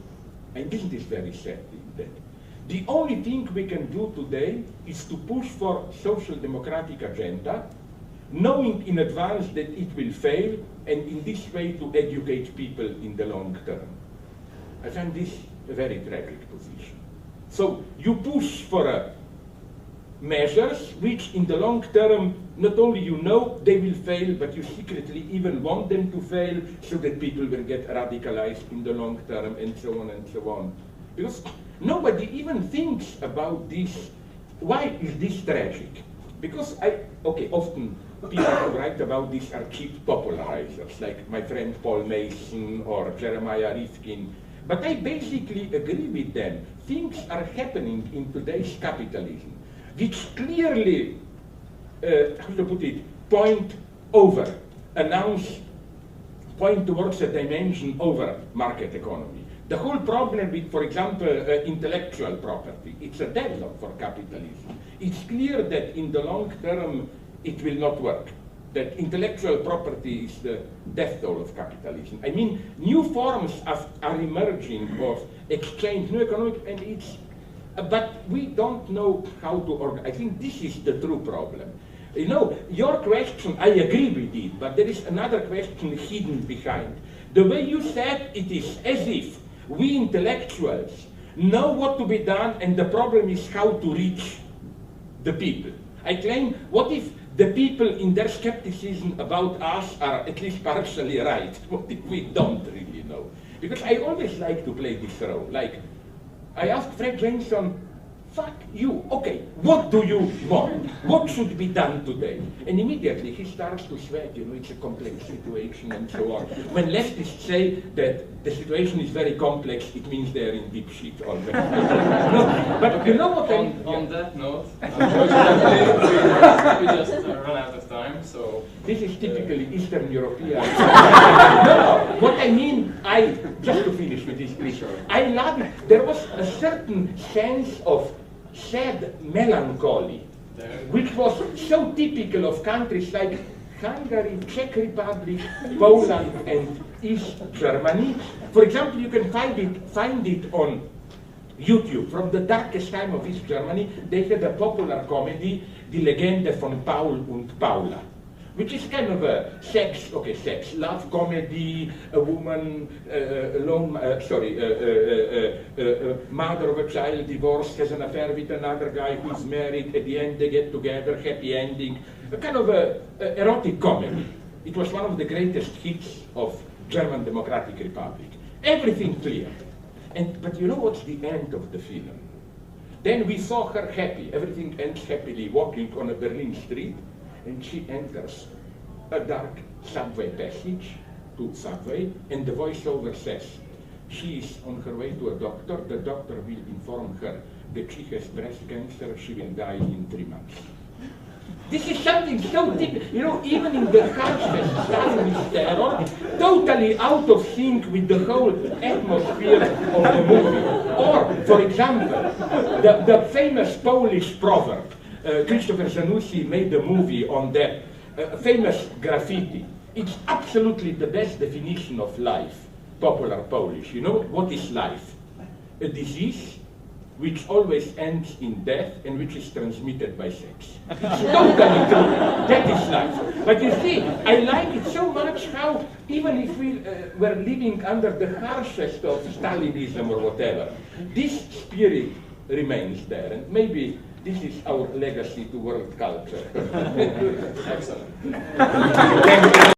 and isn't this very sad, that the only thing we can do today is to push for social democratic agenda, knowing in advance that it will fail, and in this way to educate people in the long term. I find this a very tragic position. So you push for measures which in the long term, not only you know they will fail, but you secretly even want them to fail so that people will get radicalized in the long term, and so on and so on. Because nobody even thinks about this. Why is this tragic? Because often people who write about this are cheap popularizers, like my friend Paul Mason or Jeremiah Rifkin. But I basically agree with them. Things are happening in today's capitalism which clearly, how to put it, point towards a dimension over market economy. The whole problem with, for example, intellectual property, it's a deadlock for capitalism. It's clear that in the long term it will not work, that intellectual property is the death toll of capitalism. I mean, new forms are emerging of exchange, new economic, and it's, but we don't know how to organize. I think this is the true problem. You know, your question, I agree with it, but there is another question hidden behind. The way you said it is as if we intellectuals know what to be done, and the problem is how to reach the people. I claim, what if the people in their skepticism about us are at least partially right? What if we don't really know? Because I always like to play this role. Like, I asked Fred Jameson, fuck you, okay, what do you want? What should be done today? And immediately he starts to sweat, you know, it's a complex situation and so on. When leftists say that the situation is very complex, it means they're in deep shit already. No, but okay, you know what on that note, unfortunately, we just run out of time, so... This is typically Eastern European. No, what I mean, just to finish with this, please. I love it. There was a certain sense of sad melancholy, which was so typical of countries like Hungary, Czech Republic, Poland, and East Germany. For example, you can find it on YouTube. From the darkest time of East Germany, they had a popular comedy, Die Legende von Paul und Paula, which is kind of a sex, love comedy, a woman, mother of a child divorced, has an affair with another guy who's married, at the end they get together, happy ending, a kind of a erotic comedy. It was one of the greatest hits of German Democratic Republic. Everything clear. But you know what's the end of the film? Then we saw her happy, everything ends happily, walking on a Berlin street, and she enters a dark subway passage to subway, and the voiceover says, she is on her way to a doctor, the doctor will inform her that she has breast cancer, she will die in 3 months. This is something so typical, you know, even in the harshest Stalinist terror, totally out of sync with the whole atmosphere of the movie. Or, for example, the famous Polish proverb, Christopher Zanussi made a movie on that famous graffiti. It's absolutely the best definition of life, popular Polish. You know, what is life? A disease which always ends in death and which is transmitted by sex. It's totally true. That is life. But you see, I like it so much how, even if we were living under the harshest of Stalinism or whatever, this spirit remains there. And maybe this is our legacy to world culture. Excellent.